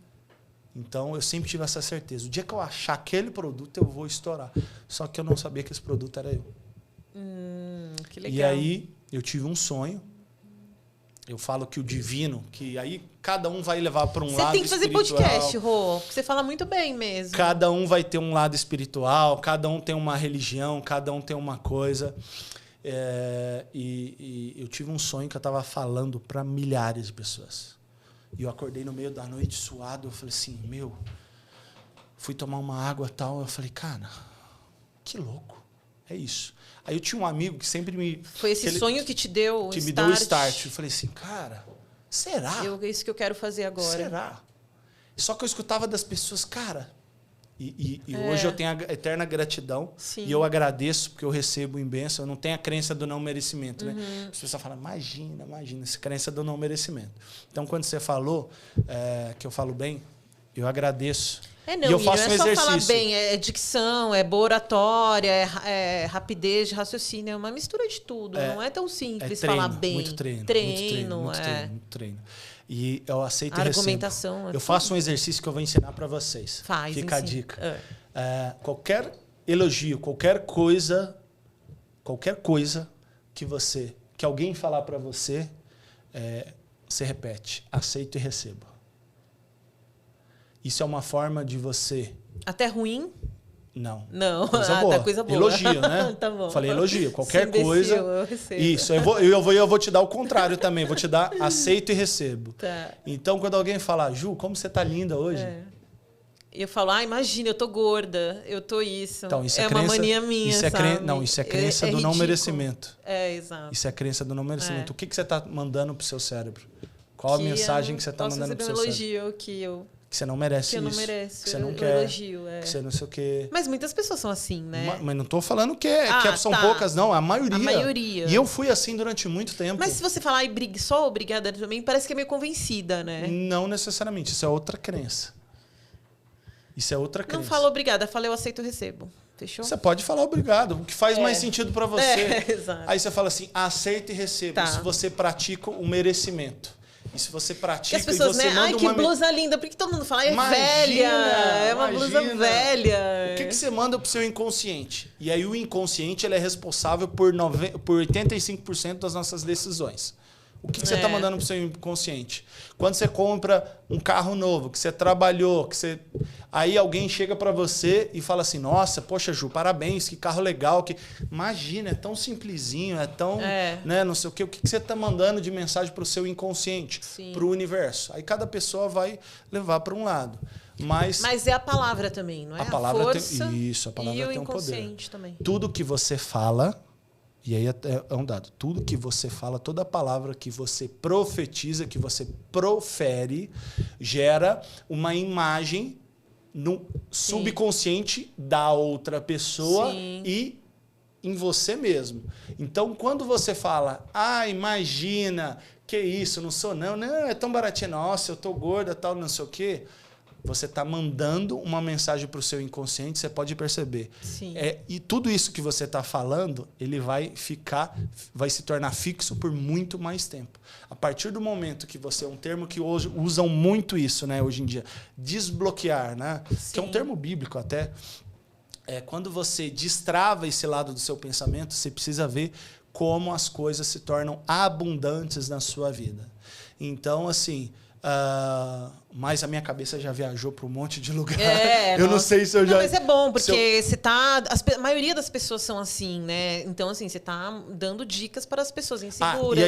Então, eu sempre tive essa certeza. O dia que eu achar aquele produto, eu vou estourar. Só que eu não sabia que esse produto era eu. Que legal. E aí, eu tive um sonho. Eu falo que o divino, que aí cada um vai levar para um lado espiritual. Você tem que fazer podcast, Rô. Você fala muito bem mesmo. Cada um vai ter um lado espiritual, cada um tem uma religião, cada um tem uma coisa. E eu tive um sonho que eu estava falando para milhares de pessoas. E eu acordei no meio da noite suado. Eu falei assim, fui tomar uma água e tal. Eu falei, cara, que louco. É isso. Aí eu tinha um amigo que sempre me... Foi esse sonho que te deu o start? Que me deu o start. Eu falei assim, cara, será? É isso que eu quero fazer agora. Será? Só que eu escutava das pessoas, cara... E hoje eu tenho a eterna gratidão. Sim. E eu agradeço porque eu recebo em bênção. Eu não tenho a crença do não merecimento. Né? As pessoas falam, imagina, essa crença do não merecimento. Então, quando você falou que eu falo bem, eu agradeço. Não, e eu faço não é um só exercício. falar bem, é dicção, é boa oratória, é rapidez de raciocínio, é uma mistura de tudo. Não é tão simples falar bem. Muito treino. Muito treino. E eu aceito e argumentação. Eu faço um exercício que eu vou ensinar para vocês. Fica a dica. Qualquer elogio, qualquer coisa qualquer coisa que alguém falar para você, você repete, aceito e recebo. Isso é uma forma de você... Até ruim? Não. Não. Coisa boa. Tá, coisa boa. Elogio, né? Tá bom. Falei elogio. Qualquer imbecil, coisa... eu recebo. Isso. Eu vou te dar o contrário também. Vou te dar aceito e recebo. Tá. Então, quando alguém falar, Ju, como você tá linda hoje? Eu falo, imagina, eu tô gorda, eu tô isso. Então, isso é uma mania minha, isso sabe? Não, isso é crença do não ridículo. merecimento. Exato. Isso é crença do não merecimento. O que você tá mandando pro seu cérebro? Qual a mensagem que você tá mandando pro seu cérebro? Elogio que você não merece que eu não isso. mereço. Que você não eu quer. Elogio, Que você não sei o quê. Mas muitas pessoas são assim, né? Mas não tô falando que são tá. poucas, não. A maioria. A maioria. E eu fui assim durante muito tempo. Mas se você falar só obrigada também, parece que é meio convencida, né? Não necessariamente. Isso é outra crença. Isso é outra crença. Não falo obrigada, falo eu aceito e recebo. Fechou? Você pode falar obrigado, o que faz mais sentido para você. Exato. Aí você fala assim, aceita e recebo. Tá. Isso você pratica o merecimento. E se você pratica as pessoas, e você né? manda Ai, que blusa linda. Por que todo mundo fala? Imagina, Velha. É uma blusa imagina. velha. O que você manda pro seu inconsciente? E aí o inconsciente ele é responsável por 85% das nossas decisões. O que você está mandando pro seu inconsciente? Quando você compra um carro novo, que você trabalhou, aí alguém chega para você e fala assim, nossa, poxa, Ju, parabéns, que carro legal. Imagina, é tão simplesinho, é tão... Né, não sei o quê. O que você está mandando de mensagem para o seu inconsciente? Para o universo. Aí cada pessoa vai levar para um lado. Mas é a palavra também, não é? A palavra força a palavra tem um poder. Inconsciente também. Tudo que você fala... E aí é um dado. Tudo que você fala, toda palavra que você profetiza, que você profere, gera uma imagem no subconsciente da outra pessoa e em você mesmo. Então, quando você fala, imagina, que isso, não sou não, é tão baratinho, nossa, eu tô gorda, tal, não sei o quê. Você está mandando uma mensagem para o seu inconsciente, você pode perceber. Sim. E tudo isso que você está falando, ele vai se tornar fixo por muito mais tempo. A partir do momento que você, um termo que hoje usam muito isso, né, hoje em dia, desbloquear, né, que é um termo bíblico até, quando você destrava esse lado do seu pensamento, você precisa ver como as coisas se tornam abundantes na sua vida. Então, assim... mas a minha cabeça já viajou para um monte de lugar. Eu não sei se eu já... Não, mas é bom, porque você tá... A maioria das pessoas são assim, né? Então, assim, você tá dando dicas para as pessoas inseguras.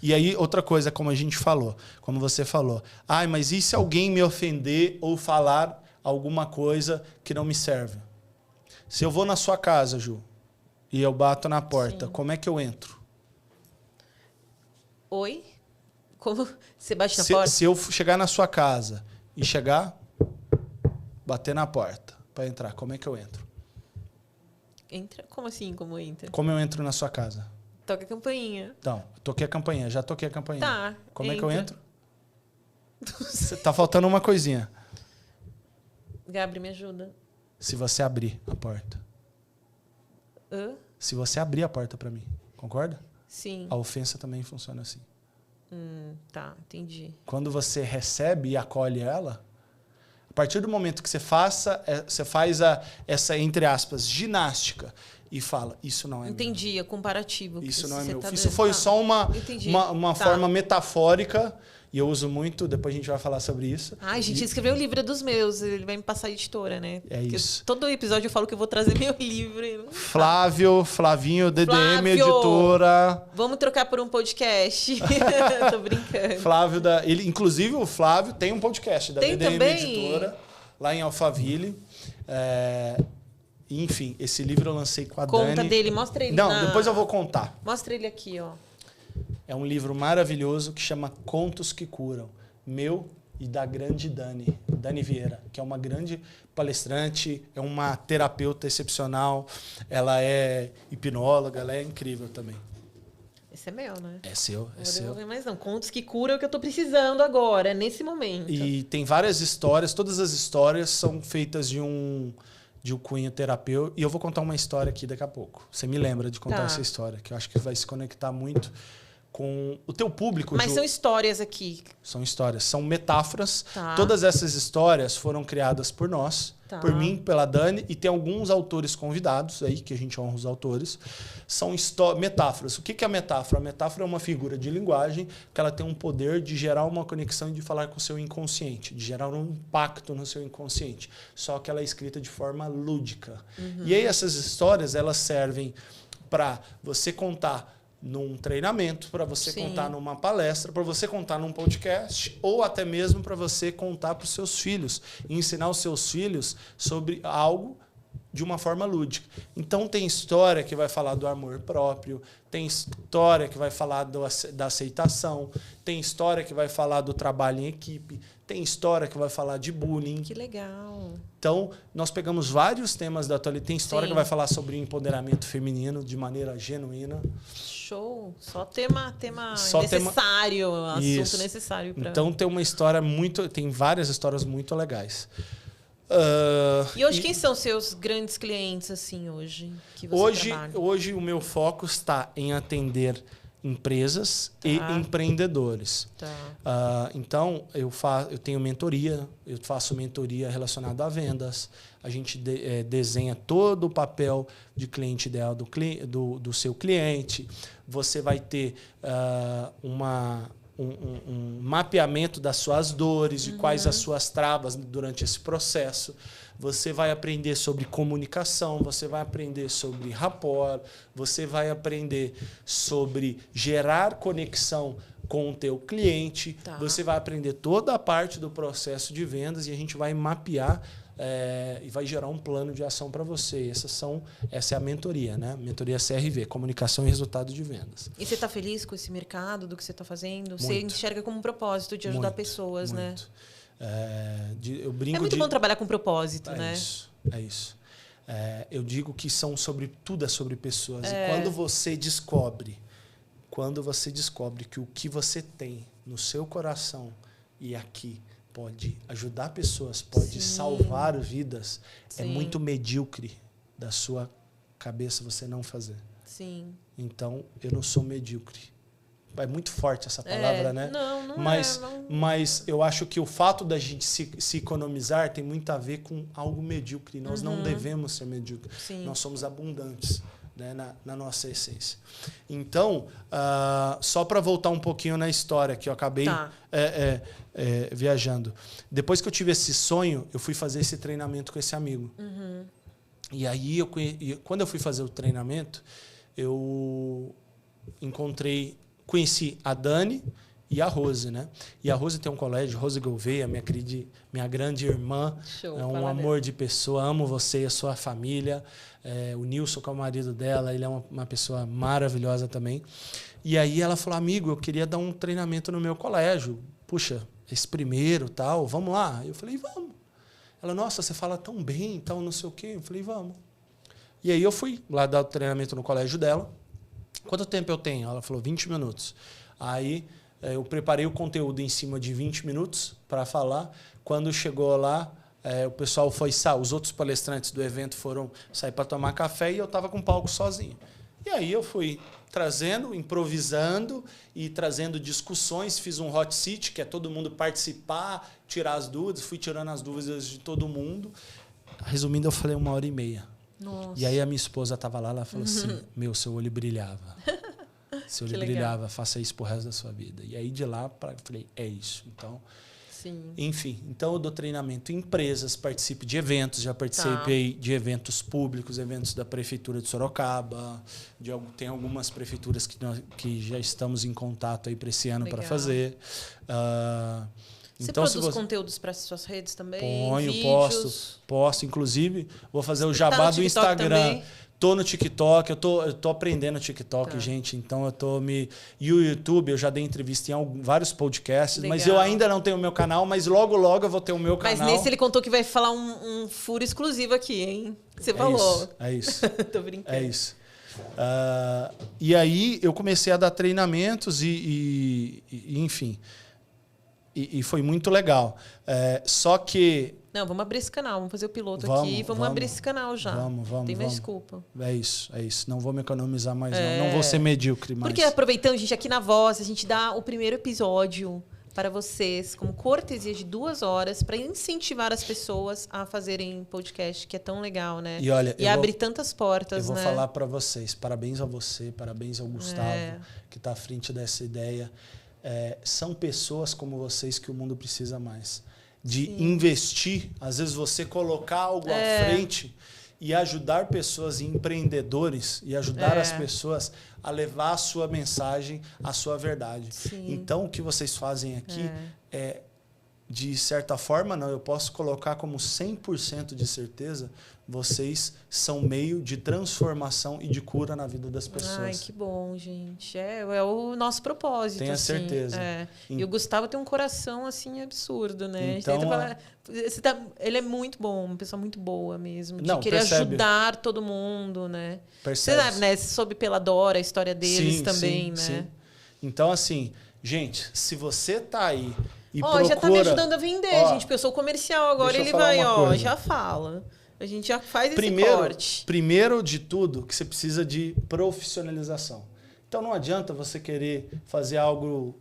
E aí, outra coisa, como a gente falou, como você falou. Mas e se alguém me ofender ou falar alguma coisa que não me serve? Se eu vou na sua casa, Ju, e eu bato na porta, como é que eu entro? Oi? Como você bate na porta? Se eu chegar na sua casa e bater na porta para entrar, como é que eu entro? Entra? Como assim, como entra? Como eu entro na sua casa? Toca a campainha. Então, já toquei a campainha. Tá. Como é que eu entro? Tá faltando uma coisinha. Gabriel, me ajuda. Se você abrir a porta. Se você abrir a porta para mim, concorda? Sim. A ofensa também funciona assim. Tá, entendi. Quando você recebe e acolhe ela, a partir do momento que você faz essa, entre aspas, ginástica e fala, isso não é Entendi, meu. É comparativo. Isso não é meu. Tá Isso foi só uma Tá. forma metafórica, e eu uso muito, depois a gente vai falar sobre isso. Ai, gente, escreveu o livro dos meus, ele vai me passar a editora, né? É isso. Todo episódio eu falo que eu vou trazer meu livro. Flavinho, DDM, Flávio, editora. Vamos trocar por um podcast. Tô brincando. Flávio, inclusive o Flávio tem um podcast da Tem DDM também? Editora, lá em Alphaville. Enfim, esse livro eu lancei com a Dani. Conta dele, mostra ele. Não, depois eu vou contar. Mostra ele aqui, ó. É um livro maravilhoso que chama Contos que Curam. Meu e da grande Dani Vieira, que é uma grande palestrante, é uma terapeuta excepcional, ela é hipnóloga, ela é incrível também. Esse é meu, né? É seu, é seu. Não vou ver mais não. Contos que curam é o que eu tô precisando agora, nesse momento. E tem várias histórias, todas as histórias são feitas de um cunho terapêutico. E eu vou contar uma história aqui daqui a pouco. Você me lembra de contar essa história, que eu acho que vai se conectar muito com o teu público. Mas são histórias aqui. São histórias, são metáforas. Tá. Todas essas histórias foram criadas por nós, Tá. por mim, pela Dani, e tem alguns autores convidados aí, que a gente honra os autores. São metáforas. O que é a metáfora? A metáfora é uma figura de linguagem que ela tem um poder de gerar uma conexão e de falar com o seu inconsciente, de gerar um impacto no seu inconsciente. Só que ela é escrita de forma lúdica. E aí essas histórias, elas servem para você contar num treinamento, para você Sim. contar numa palestra, para você contar num podcast, ou até mesmo para você contar para os seus filhos e ensinar os seus filhos sobre algo de uma forma lúdica. Então tem história que vai falar do amor próprio, tem história que vai falar da aceitação, tem história que vai falar do trabalho em equipe, tem história que vai falar de bullying. Que legal. Então, nós pegamos vários temas da atualidade. Tem história Sim. que vai falar sobre empoderamento feminino de maneira genuína. Show. Só tema Só necessário, assunto Isso. necessário para. Então tem uma história tem várias histórias muito legais. E hoje quem são seus grandes clientes assim hoje que você trabalha? Hoje o meu foco está em atender empresas e empreendedores. Tá. Então eu tenho mentoria, eu faço mentoria relacionada a vendas. A gente desenha todo o papel de cliente ideal do seu cliente. Você vai ter um mapeamento das suas dores, de quais as suas travas durante esse processo. Você vai aprender sobre comunicação, você vai aprender sobre rapport, você vai aprender sobre gerar conexão com o teu cliente, Tá. você vai aprender toda a parte do processo de vendas e a gente vai mapear e vai gerar um plano de ação para você. Essa é a mentoria, né? Mentoria CRV, Comunicação e Resultado de Vendas. E você está feliz com esse mercado, do que você está fazendo? Você Muito. enxerga como um propósito de ajudar Muito, pessoas, né? Eu brinco É muito bom trabalhar com propósito, É né? isso, é isso. Eu digo que tudo é sobre pessoas. E quando você descobre que o que você tem no seu coração e aqui pode ajudar pessoas, pode salvar vidas, é Sim. muito medíocre da sua cabeça você não fazer. Sim. Então, eu não sou medíocre. É muito forte essa palavra, né? Não mas, é. Não... mas eu acho que o fato da gente se economizar tem muito a ver com algo medíocre. Nós não devemos ser medíocres. Sim. Nós somos abundantes, né, na nossa essência. Então, só para voltar um pouquinho na história, que eu acabei viajando. Depois que eu tive esse sonho, eu fui fazer esse treinamento com esse amigo. E aí, quando eu fui fazer o treinamento, eu conheci a Dani e a Rose, né? E a Rose tem um colégio, Rose Gouveia, minha grande irmã. Show, é um amor de pessoa, amo você e a sua família. O Nilson, que é o marido dela, ele é uma pessoa maravilhosa também. E aí ela falou, amigo, eu queria dar um treinamento no meu colégio. Puxa, esse primeiro, tal, vamos lá? Eu falei, vamos. Ela, nossa, você fala tão bem, tal, não sei o quê. Eu falei, vamos. E aí eu fui lá dar o treinamento no colégio dela. Quanto tempo eu tenho? Ela falou, 20 minutos. Aí eu preparei o conteúdo em cima de 20 minutos para falar. Quando chegou lá, o pessoal os outros palestrantes do evento foram sair para tomar café e eu estava com o palco sozinho. E aí eu fui improvisando e trazendo discussões. Fiz um hot seat, que é todo mundo participar, tirar as dúvidas. Fui tirando as dúvidas de todo mundo. Resumindo, eu falei 1h30. Nossa. E aí a minha esposa estava lá, ela falou assim, seu olho brilhava. Seu olho brilhava, faça isso pro resto da sua vida. E aí de lá, eu falei, é isso. Então, Sim. enfim, então eu dou treinamento em empresas, participo de eventos, já participei de eventos públicos, eventos da Prefeitura de Sorocaba, tem algumas prefeituras que já estamos em contato aí para esse ano para fazer. Você Então, produz conteúdos para as suas redes também? Ponho, vídeos? posto. Inclusive, vou fazer o jabá do Instagram. Também? Tô no TikTok, eu tô aprendendo TikTok, gente. Então E o YouTube, eu já dei entrevista em vários podcasts, Legal. mas eu ainda não tenho o meu canal, mas logo eu vou ter o meu canal. Mas nesse ele contou que vai falar um furo exclusivo aqui, hein? Você falou. É isso. Tô brincando. É isso. E aí eu comecei a dar treinamentos e enfim. E foi muito legal. Só que... Não, vamos abrir esse canal, vamos fazer o piloto Vamos, aqui, vamos abrir esse canal já. Vamos. Tem mais desculpa. É isso. Não vou me economizar mais, não. Não vou ser medíocre mais. Porque aproveitando, gente, aqui na Voz, a gente dá o primeiro episódio para vocês, como cortesia de 2 horas, para incentivar as pessoas a fazerem podcast, que é tão legal, né? E olha, abrir tantas portas, eu vou né? falar para vocês, parabéns a você, parabéns ao Gustavo, que está à frente dessa ideia. São pessoas como vocês que o mundo precisa mais. De investir, às vezes você colocar algo à frente e ajudar pessoas, empreendedores, e ajudar as pessoas a levar a sua mensagem, a sua verdade. Sim. Então, o que vocês fazem aqui de certa forma, eu posso colocar como 100% de certeza, vocês são meio de transformação e de cura na vida das pessoas. Ai, que bom, gente. É o nosso propósito. Tenha certeza. E o Gustavo tem um coração, assim, absurdo, né? Então, ele é muito bom, uma pessoa muito boa mesmo. De Não, querer percebe. ajudar todo mundo, né? Percebe. Você sabe, né? Você soube pela Dora a história deles também, né? Sim. Então, assim, gente, se você tá aí e já tá me ajudando a vender, gente, porque eu sou comercial agora. Ele vai, já fala. A gente já faz esse corte. Primeiro de tudo, que você precisa de profissionalização. Então, não adianta você querer fazer algo...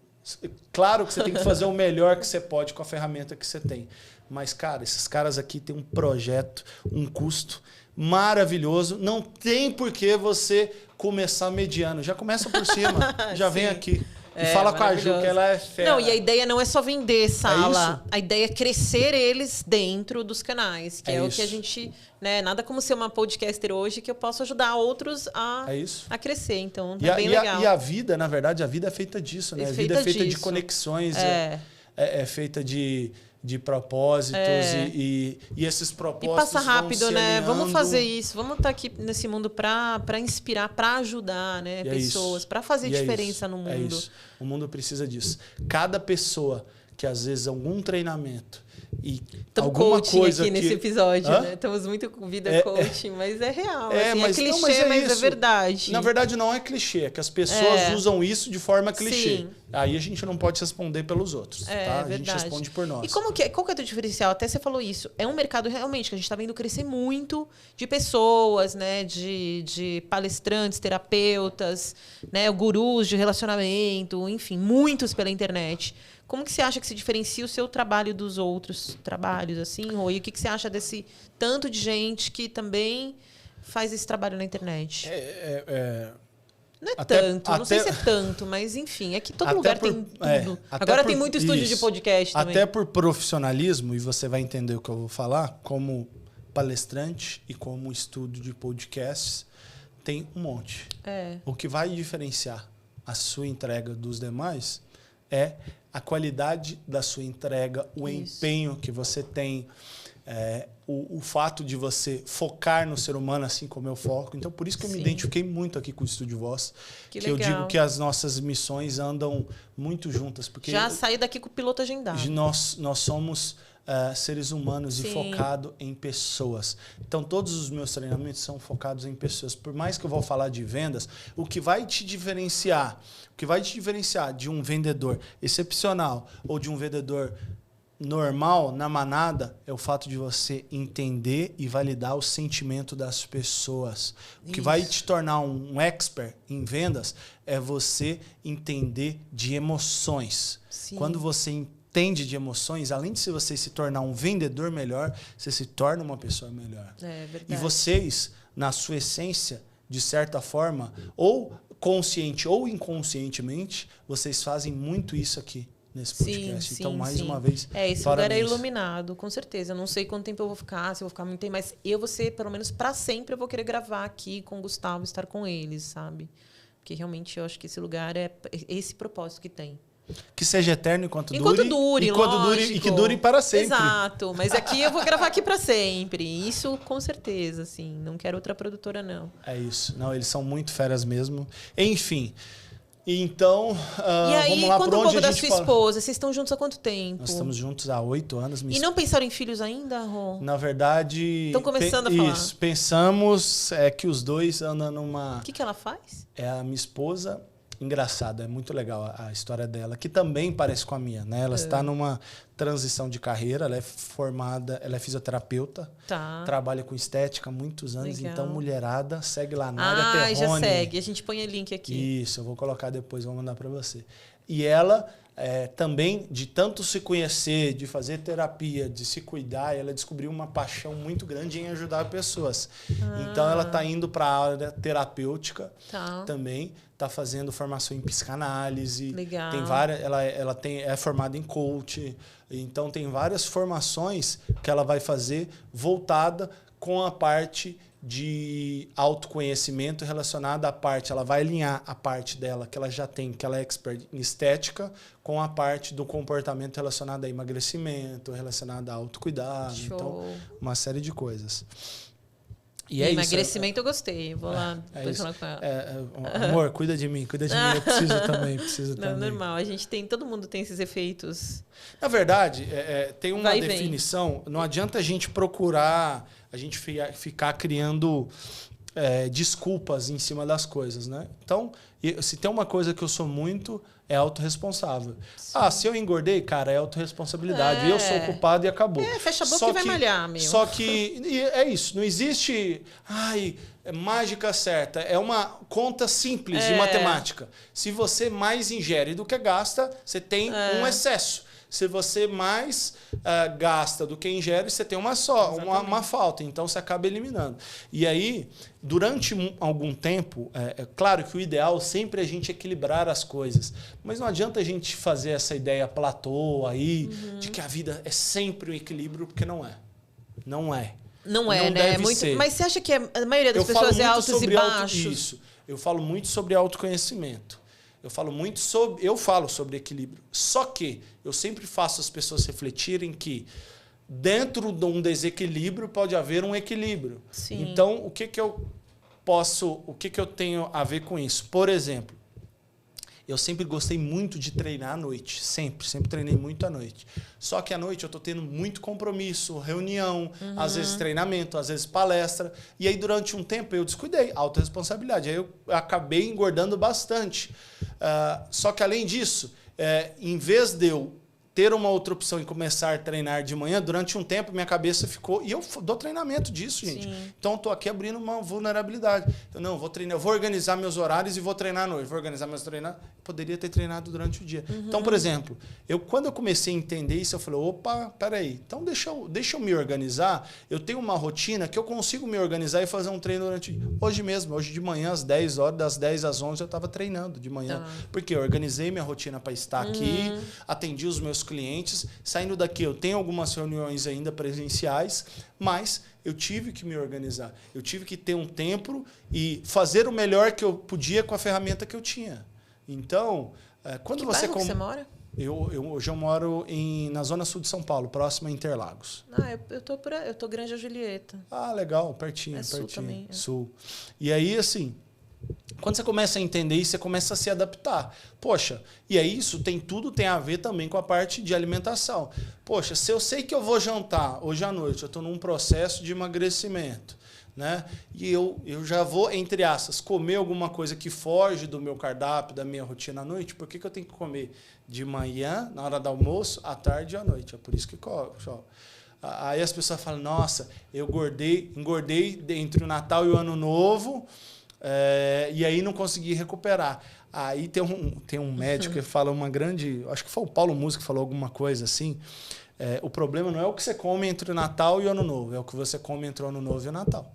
Claro que você tem que fazer o melhor que você pode com a ferramenta que você tem. Mas, cara, esses caras aqui têm um projeto, um custo maravilhoso. Não tem por que você começar mediano. Já começa por cima, já vem aqui. E fala com a Ju, que ela é fera. Não, e a ideia não é só vender sala. A ideia é crescer eles dentro dos canais. Que é o que a gente... Né, nada como ser uma podcaster hoje que eu posso ajudar outros a crescer. Então, é bem legal. E a vida, na verdade, a vida é feita disso. Né? A vida é feita de conexões. É feita de propósitos e esses propósitos. E passa rápido, né? Alinhando. Vamos fazer isso. Vamos estar aqui nesse mundo para inspirar, para ajudar, né? Pessoas, para fazer diferença no mundo. É isso. O mundo precisa disso. Cada pessoa que às vezes algum treinamento e alguma coisa aqui nesse episódio, né? Estamos muito com vida coaching, mas é real. Assim, mas, é clichê, mas é verdade. Na verdade, não é clichê, é que as pessoas usam isso de forma clichê. Sim. Aí a gente não pode responder pelos outros, tá? Verdade. A gente responde por nós. E qual que é o teu diferencial? Até você falou isso. É um mercado realmente que a gente está vendo crescer muito de pessoas, né? De palestrantes, terapeutas, né? Gurus de relacionamento, enfim, muitos pela internet. Como que você acha que se diferencia o seu trabalho dos outros trabalhos, assim, Rô? E o que você acha desse tanto de gente que também faz esse trabalho na internet? Não é tanto, não sei se é tanto, mas enfim, é que todo lugar tem tudo. Agora tem muito estúdio de podcast também. Até por profissionalismo, e você vai entender o que eu vou falar, como palestrante e como estúdio de podcasts, tem um monte. O que vai diferenciar a sua entrega dos demais é a qualidade da sua entrega, o empenho que você tem, o fato de você focar no ser humano assim como eu foco. Então, por isso que eu me identifiquei muito aqui com o Estúdio Voz. Que eu digo que as nossas missões andam muito juntas. Porque já saí daqui com o piloto agendado. Nós somos seres humanos e focado em pessoas. Então, todos os meus treinamentos são focados em pessoas. Por mais que eu vou falar de vendas, o que vai te diferenciar de um vendedor excepcional ou de um vendedor normal na manada é o fato de você entender e validar o sentimento das pessoas. O que vai te tornar um expert em vendas é você entender de emoções. Sim. Quando você entende de emoções, além de você se tornar um vendedor melhor, você se torna uma pessoa melhor. É verdade. E vocês, na sua essência, de certa forma, ou consciente ou inconscientemente, vocês fazem muito isso aqui nesse podcast. Então, mais uma vez, esse lugar é iluminado, com certeza. Eu não sei quanto tempo eu vou ficar, se eu vou ficar muito tempo, mas eu vou ser, pelo menos para sempre, eu vou querer gravar aqui com o Gustavo, estar com eles, sabe? Porque realmente eu acho que esse lugar é esse propósito que tem. Que seja eterno enquanto dure. Enquanto dure, e que dure para sempre. Exato, mas aqui eu vou gravar aqui para sempre. Isso com certeza, assim. Não quero outra produtora, não. É isso. Não, eles são muito feras mesmo. Enfim. Então, e aí, vamos lá, conta um pouco da sua esposa. Vocês estão juntos há quanto tempo? Nós estamos juntos há 8 anos. E não pensaram em filhos ainda, Rô? Na verdade... Estão começando a falar. Isso. Pensamos que os dois andam numa... O que ela faz? A minha esposa, engraçado, é muito legal a história dela, que também parece com a minha, né? Ela está numa transição de carreira, ela é formada, ela é fisioterapeuta, trabalha com estética há muitos anos, Legal. então mulherada, segue lá, Nádia já Terrone. segue, a gente põe o link aqui. Isso, eu vou colocar depois, vou mandar para você. E ela também, de tanto se conhecer, de fazer terapia, de se cuidar, ela descobriu uma paixão muito grande em ajudar pessoas. Então ela está indo para a área terapêutica também, está fazendo formação em psicanálise. Legal. Tem várias, ela é formada em coach, então tem várias formações que ela vai fazer voltada com a parte de autoconhecimento relacionada à parte. Ela vai alinhar a parte dela que ela já tem, que ela é expert em estética, com a parte do comportamento relacionado a emagrecimento, relacionado a autocuidado. Show. Então, uma série de coisas. E emagrecimento eu gostei. Vou lá depois falar com ela. Amor, cuida de mim, eu preciso também. Não, normal. Todo mundo tem esses efeitos. Na verdade, tem uma definição. Não adianta a gente procurar, a gente ficar criando desculpas em cima das coisas, né? Então, se tem uma coisa que eu sou muito, é autorresponsável. Se eu engordei, cara, é autorresponsabilidade. Eu sou o culpado e acabou. Fecha a boca e vai malhar, meu. Só que é isso. Não existe mágica certa. É uma conta simples de matemática. Se você mais ingere do que gasta, você tem um excesso. Se você mais gasta do que ingere, você tem uma falta. Então, você acaba eliminando. E aí, durante algum tempo, é claro que o ideal sempre é a gente equilibrar as coisas. Mas não adianta a gente fazer essa ideia platô aí, de que a vida é sempre um equilíbrio, porque não é. Não é. Não é, né? Mas você acha que a maioria das pessoas é altos e baixos? Isso. Eu falo muito sobre autoconhecimento. Eu falo sobre equilíbrio. Só que eu sempre faço as pessoas refletirem que dentro de um desequilíbrio pode haver um equilíbrio. Sim. Então, o que eu tenho a ver com isso? Por exemplo, eu sempre gostei muito de treinar à noite. Sempre treinei muito à noite. Só que à noite eu estou tendo muito compromisso, reunião, às vezes treinamento, às vezes palestra. E aí, durante um tempo, eu descuidei, autorresponsabilidade. Aí eu acabei engordando bastante. Só que, além disso, em vez de eu ter uma outra opção e começar a treinar de manhã, durante um tempo minha cabeça ficou... E eu dou treinamento disso, gente. Sim. Então, estou aqui abrindo uma vulnerabilidade. Vou treinar, eu vou organizar meus horários e vou treinar à noite. Vou organizar meus treinos. Poderia ter treinado durante o dia. Então, por exemplo, quando eu comecei a entender isso, eu falei, opa, peraí, então deixa eu me organizar. Eu tenho uma rotina que eu consigo me organizar e fazer um treino durante o dia. Hoje de manhã, às 10 horas, das 10 às 11, eu estava treinando de manhã. Porque eu organizei minha rotina para estar aqui, atendi os meus clientes. Saindo daqui, eu tenho algumas reuniões ainda presenciais, mas eu tive que me organizar. Eu tive que ter um tempo e fazer o melhor que eu podia com a ferramenta que eu tinha. Então, quando que você... bairro que você mora? Hoje eu moro na zona sul de São Paulo, próximo a Interlagos. Eu tô Granja Julieta. Legal, pertinho. Sul também. Sul. E aí, assim... Quando você começa a entender isso, você começa a se adaptar. Poxa, e aí tudo tem a ver também com a parte de alimentação. Poxa, se eu sei que eu vou jantar hoje à noite, eu estou num processo de emagrecimento, né? E eu já vou, entre aspas, comer alguma coisa que foge do meu cardápio, da minha rotina à noite, por que eu tenho que comer de manhã, na hora do almoço, à tarde e à noite? É por isso que aí as pessoas falam, nossa, eu engordei entre o Natal e o Ano Novo... e aí não consegui recuperar. Aí tem um médico que fala acho que foi o Paulo Musi que falou alguma coisa assim. O problema não é o que você come entre o Natal e o Ano Novo, é o que você come entre o Ano Novo e o Natal.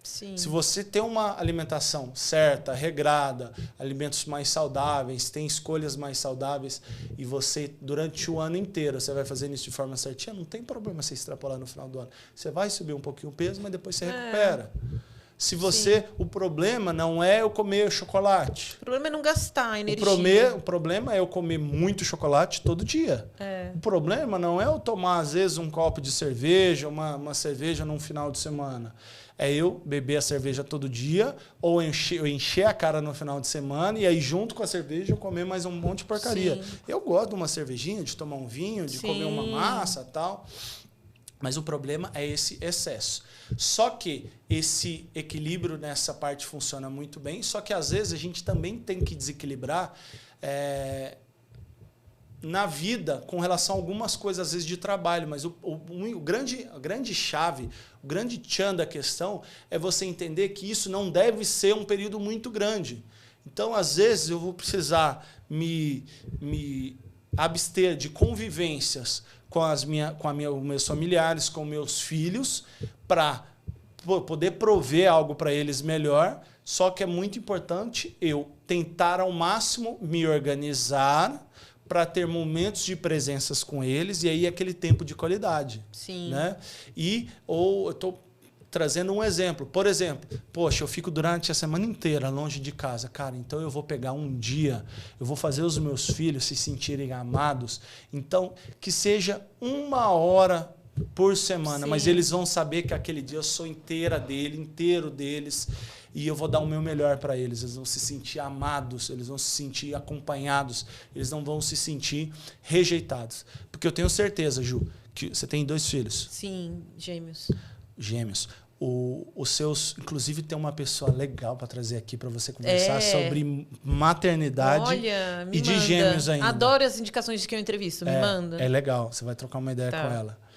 Sim. Se você tem uma alimentação certa, regrada, alimentos mais saudáveis, tem escolhas mais saudáveis, e você, durante o ano inteiro, você vai fazendo isso de forma certinha, não tem problema você extrapolar no final do ano. Você vai subir um pouquinho o peso, mas depois você recupera. Se você... O problema não é eu comer chocolate. O problema é não gastar energia. O problema é eu comer muito chocolate todo dia. O problema não é eu tomar, às vezes, um copo de cerveja, uma cerveja num final de semana. É eu beber a cerveja todo dia, ou encher a cara no final de semana, e aí, junto com a cerveja, eu comer mais um monte de porcaria. Sim. Eu gosto de uma cervejinha, de tomar um vinho, de comer uma massa e tal. Mas o problema é esse excesso. Só que esse equilíbrio nessa parte funciona muito bem, só que às vezes a gente também tem que desequilibrar na vida com relação a algumas coisas, às vezes, de trabalho. Mas a grande chave, o grande tchan da questão é você entender que isso não deve ser um período muito grande. Então, às vezes, eu vou precisar me abster de convivências com os meus familiares, com meus filhos, para poder prover algo para eles melhor. Só que é muito importante eu tentar ao máximo me organizar para ter momentos de presenças com eles e aí aquele tempo de qualidade. Sim. Né? Ou eu estou trazendo um exemplo. Por exemplo, poxa, eu fico durante a semana inteira longe de casa. Cara, então eu vou pegar um dia, eu vou fazer os meus filhos se sentirem amados. Então, que seja 1 hora por semana, Sim. mas eles vão saber que aquele dia eu sou inteiro deles, e eu vou dar o meu melhor para eles. Eles vão se sentir amados, eles vão se sentir acompanhados, eles não vão se sentir rejeitados. Porque eu tenho certeza, Ju, que você tem 2 filhos. Sim, gêmeos. Os seus, inclusive, tem uma pessoa legal para trazer aqui para você conversar sobre maternidade. Olha, me e de manda. gêmeos ainda. Adoro as indicações de que eu entrevisto, me manda. É legal, você vai trocar uma ideia com ela.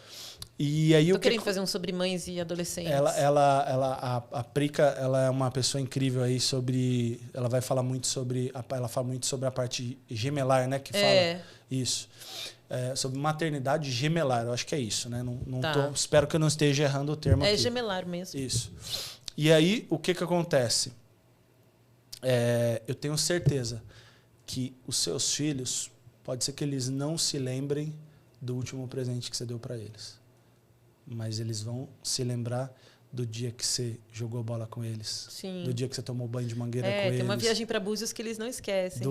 E aí, Tô querendo fazer um sobre mães e adolescentes. A Prica, ela é uma pessoa incrível aí sobre... Ela vai falar muito sobre... Ela fala muito sobre a parte gemelar, né? Que fala isso. Sobre maternidade gemelar, eu acho que é isso, né? Espero que eu não esteja errando o termo aqui. É gemelar mesmo. Isso. E aí, o que acontece? Eu tenho certeza que os seus filhos, pode ser que eles não se lembrem do último presente que você deu para eles. Mas eles vão se lembrar do dia que você jogou bola com eles. Sim. Do dia que você tomou banho de mangueira com eles. Tem uma viagem para Búzios que eles não esquecem.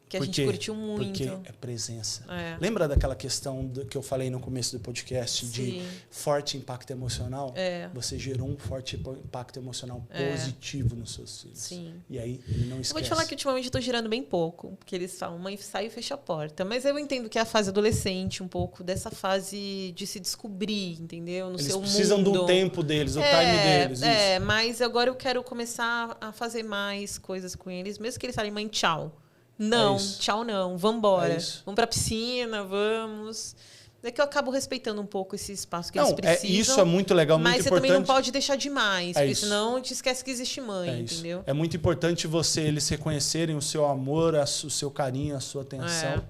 Que a gente curtiu muito. Porque é presença. Lembra daquela questão que eu falei no começo do podcast de forte impacto emocional? Você gerou um forte impacto emocional positivo nos seus filhos. Sim. E aí ele não esquece. Eu vou te falar que ultimamente eu estou girando bem pouco. Porque eles falam, mãe, sai e fecha a porta. Mas eu entendo que é a fase adolescente, um pouco dessa fase de se descobrir, entendeu? No seu mundo. Eles precisam do tempo deles, do time deles. Mas agora eu quero começar a fazer mais coisas com eles. Mesmo que eles falem, mãe, tchau. Não, tchau não, vambora. Vamos pra piscina, vamos. É que eu acabo respeitando um pouco esse espaço que eles precisam. Isso é muito legal, muito importante. Mas você também não pode deixar demais, porque senão te esquece que existe mãe, entendeu? É muito importante eles reconhecerem o seu amor, o seu carinho, a sua atenção.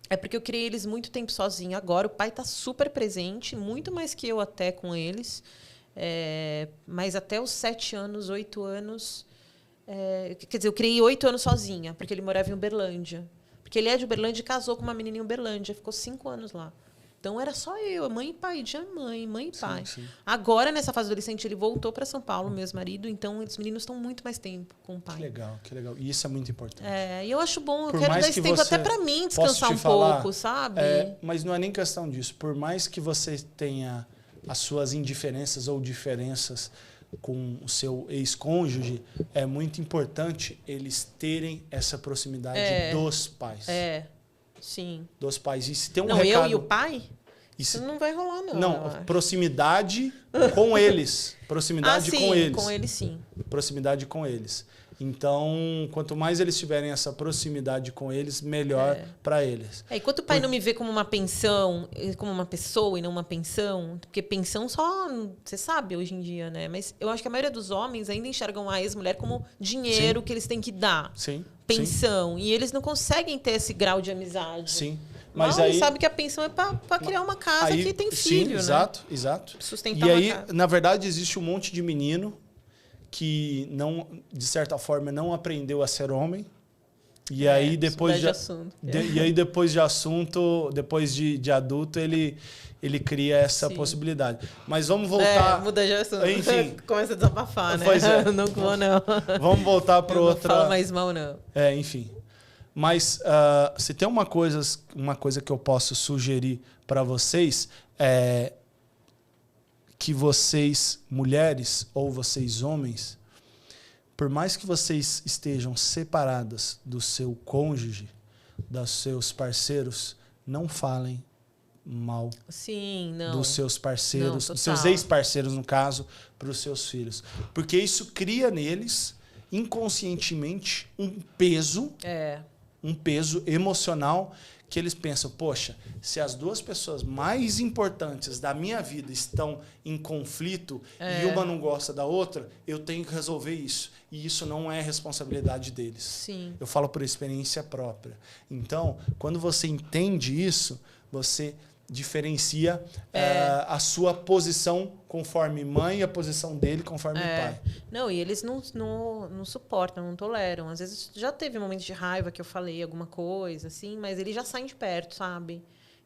É porque eu criei eles muito tempo sozinho. Agora o pai tá super presente, muito mais que eu até com eles. Mas até os 7 anos, 8 anos... quer dizer, eu criei 8 anos sozinha, porque ele morava em Uberlândia. Porque ele é de Uberlândia e casou com uma menina em Uberlândia. Ficou 5 anos lá. Então, era só eu, mãe e pai. Tinha mãe e pai. Sim. Agora, nessa fase adolescente, ele voltou para São Paulo, meu marido. Então, os meninos estão muito mais tempo com o pai. Que legal. E isso é muito importante. E eu acho bom. Eu quero dar esse tempo até para mim descansar pouco, sabe? Mas não é nem questão disso. Por mais que você tenha as suas indiferenças ou diferenças com o seu ex-cônjuge, é muito importante eles terem essa proximidade dos pais. Sim. Dos pais. E se tem um recado... eu e o pai? Isso não vai rolar, não. Não, proximidade com eles. Proximidade com eles. Com eles, sim. Proximidade com eles. Então, quanto mais eles tiverem essa proximidade com eles, melhor para eles. Enquanto o pai não me vê como uma pensão, como uma pessoa e não uma pensão, porque pensão só, você sabe hoje em dia, né? Mas eu acho que a maioria dos homens ainda enxergam a ex-mulher como dinheiro que eles têm que dar. Sim. Pensão. E eles não conseguem ter esse grau de amizade. Sim. Mas aí sabe que a pensão é para criar uma casa que tem filho, né? Exato. Sustentar uma casa. E aí, na verdade, existe um monte de menino que não, de certa forma, não aprendeu a ser homem. E aí depois depois de adulto, ele cria essa possibilidade. Mas vamos voltar. Muda de assunto. Enfim. Começa a desabafar, né? Pois é. Não vou, não. Vamos voltar para outra. Não fala mais mal, não. Enfim. Mas se tem uma coisa que eu posso sugerir para vocês é que vocês, mulheres ou vocês, homens, por mais que vocês estejam separadas do seu cônjuge, dos seus parceiros, não falem mal Sim, não. dos seus parceiros, Não, dos seus total. ex-parceiros, no caso, para os seus filhos. Porque isso cria neles, inconscientemente, um peso emocional que eles pensam, poxa, se as duas pessoas mais importantes da minha vida estão em conflito e uma não gosta da outra, eu tenho que resolver isso. E isso não é responsabilidade deles. Sim. Eu falo por experiência própria. Então, quando você entende isso, você diferencia a sua posição conforme mãe e a posição dele conforme pai. Não, e eles não suportam, não toleram. Às vezes já teve momentos de raiva que eu falei alguma coisa, assim, mas eles já saem de perto, sabe?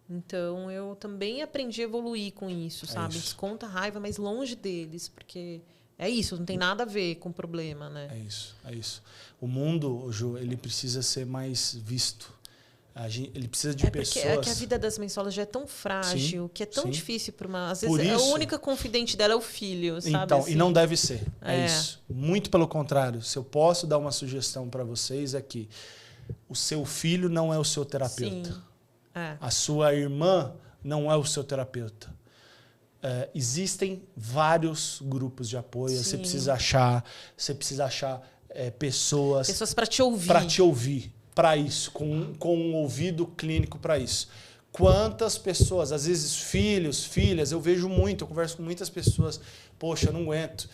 Então eu também aprendi a evoluir com isso, sabe? isso. Desconta a raiva, mas longe deles, porque é isso, não tem nada a ver com o problema, né? É isso. O mundo, Ju, ele precisa ser mais visto. Ele precisa de pessoas... É que a vida das mães solas já é tão frágil, que é tão difícil para uma... Às vezes Por a isso, única confidente dela é o filho, sabe? Então, assim? e não deve ser. É isso. Muito pelo contrário. Se eu posso dar uma sugestão para vocês é que o seu filho não é o seu terapeuta. Sim. A sua irmã não é o seu terapeuta. Existem vários grupos de apoio. Sim. Você precisa achar pessoas para te ouvir. Para te ouvir. Para isso, com um ouvido clínico para isso. Quantas pessoas, às vezes filhos, filhas, eu vejo muito, eu converso com muitas pessoas, poxa, eu não aguento.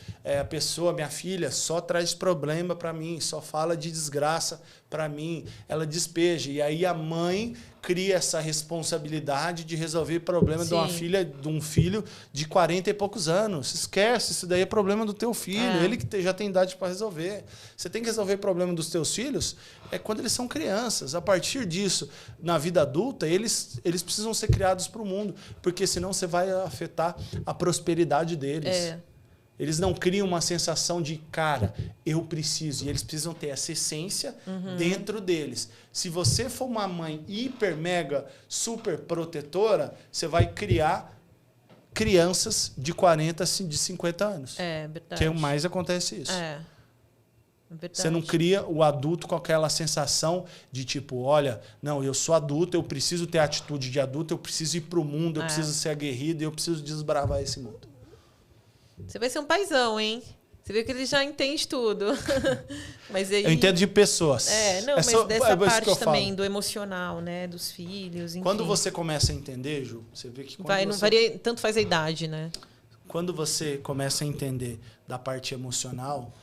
Minha filha, só traz problema para mim, só fala de desgraça para mim, ela despeja. E aí a mãe cria essa responsabilidade de resolver problema de uma filha, de um filho de 40 e poucos anos. Esquece, isso daí é problema do teu filho, ele que já tem idade para resolver. Você tem que resolver problema dos teus filhos quando eles são crianças. A partir disso, na vida adulta, eles precisam ser criados para o mundo, porque senão você vai afetar a prosperidade deles. Eles não criam uma sensação de, cara, eu preciso. E eles precisam ter essa essência dentro deles. Se você for uma mãe hiper, mega, super protetora, você vai criar crianças de 40, de 50 anos. Verdade. Que mais acontece isso. Verdade. Você não cria o adulto com aquela sensação de tipo, olha, não, eu sou adulto, eu preciso ter atitude de adulto, eu preciso ir para o mundo, eu preciso ser aguerrido, eu preciso desbravar esse mundo. Você vai ser um paizão, hein? Você vê que ele já entende tudo. Mas aí... Eu entendo de pessoas. Mas dessa parte também do emocional, né? Dos filhos, enfim. Quando você começa a entender, Ju, você vê que... Não varia, tanto faz a idade, né? Quando você começa a entender da parte emocional,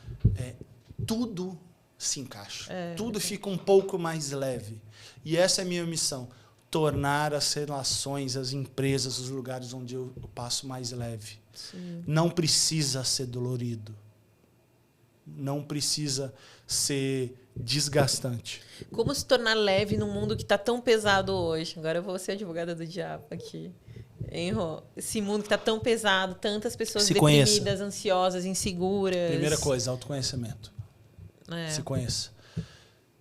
tudo se encaixa. Tudo fica um pouco mais leve. E essa é a minha missão. Tornar as relações, as empresas, os lugares onde eu passo mais leve. Sim. Não precisa ser dolorido. Não precisa ser desgastante. Como se tornar leve num mundo que está tão pesado hoje? Agora eu vou ser advogada do diabo aqui. Hein, Rô? Esse mundo que está tão pesado, tantas pessoas deprimidas, ansiosas, inseguras. Primeira coisa, autoconhecimento. Se conheça.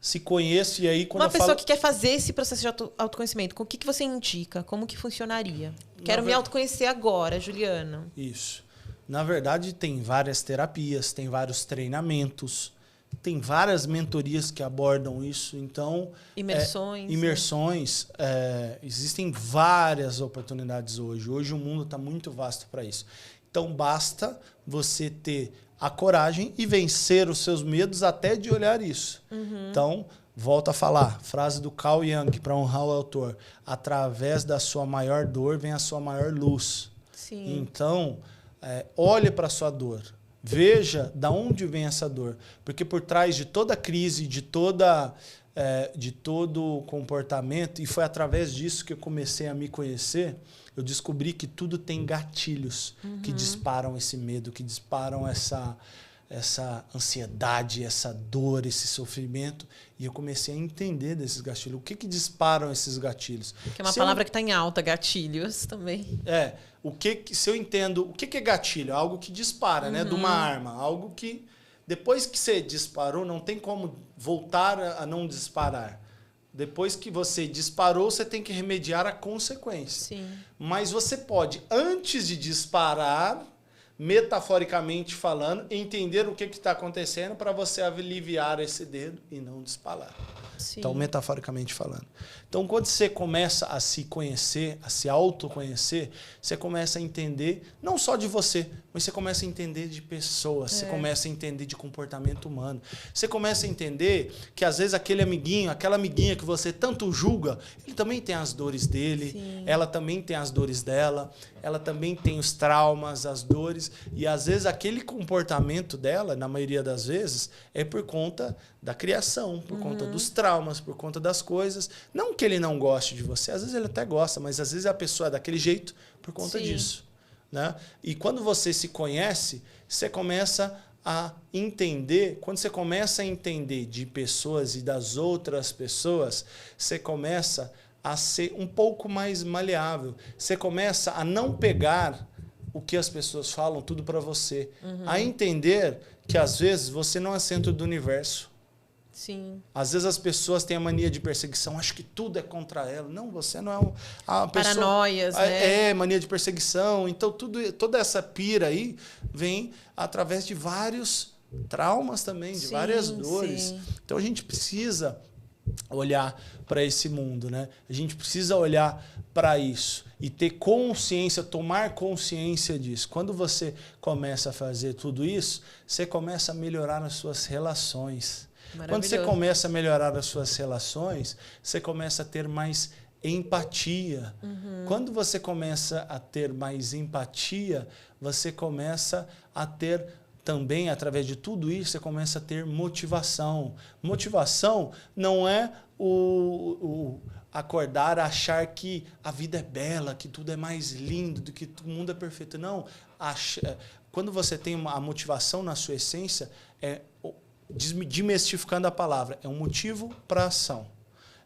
Se conheça e aí... Uma pessoa que quer fazer esse processo de autoconhecimento, o que você indica? Como que funcionaria? Quero me autoconhecer agora, Juliana. Isso. Na verdade, tem várias terapias, tem vários treinamentos, tem várias mentorias que abordam isso. Então, imersões. Existem várias oportunidades hoje. Hoje o mundo está muito vasto para isso. Então, basta você ter a coragem e vencer os seus medos até de olhar isso. Então, volto a falar, frase do Carl Jung, para honrar o autor: através da sua maior dor vem a sua maior luz. Sim. Então, olhe para a sua dor, veja de onde vem essa dor, porque por trás de toda crise, de todo comportamento, e foi através disso que eu comecei a me conhecer, eu descobri que tudo tem gatilhos que disparam esse medo, que disparam essa ansiedade, essa dor, esse sofrimento. E eu comecei a entender desses gatilhos. O que disparam esses gatilhos? Que é uma palavra que está em alta, gatilhos também. Se eu entendo o que é gatilho, algo que dispara, né, de uma arma, algo que depois que você disparou não tem como voltar a não disparar. Depois que você disparou, você tem que remediar a consequência. Sim. Mas você pode, antes de disparar, metaforicamente falando, entender o que está acontecendo para você aliviar esse dedo e não disparar. Sim. Então, metaforicamente falando. Então, quando você começa a se conhecer, a se autoconhecer, você começa a entender, não só de você, mas você começa a entender de pessoas, você começa a entender de comportamento humano. Você começa a entender que, às vezes, aquele amiguinho, aquela amiguinha que você tanto julga, ele também tem as dores dele, Sim. ela também tem as dores dela, ela também tem os traumas, as dores, e, às vezes, aquele comportamento dela, na maioria das vezes, é por conta da criação, por conta dos traumas, por conta das coisas. Não que ele não goste de você, às vezes ele até gosta, mas às vezes a pessoa é daquele jeito por conta Sim. disso. Né? E quando você se conhece, você começa a entender, quando você começa a entender de pessoas e das outras pessoas, você começa a ser um pouco mais maleável. Você começa a não pegar o que as pessoas falam tudo para você, a entender que às vezes você não é centro do universo. Sim. Às vezes as pessoas têm a mania de perseguição, acho que tudo é contra ela. Não, você não é a pessoa. Paranoias, né? É, mania de perseguição. Então, toda essa pira aí vem através de vários traumas também, de várias dores. Sim. Então, a gente precisa olhar para esse mundo, né? A gente precisa olhar para isso e ter consciência, tomar consciência disso. Quando você começa a fazer tudo isso, você começa a melhorar as suas relações. Quando você começa a melhorar as suas relações, você começa a ter mais empatia. Quando você começa a ter mais empatia, você começa a ter também, através de tudo isso, você começa a ter motivação. Motivação não é o acordar, achar que a vida é bela, que tudo é mais lindo, do que o mundo é perfeito. Não. Quando você tem a motivação na sua essência, desmistificando a palavra, é um motivo para ação.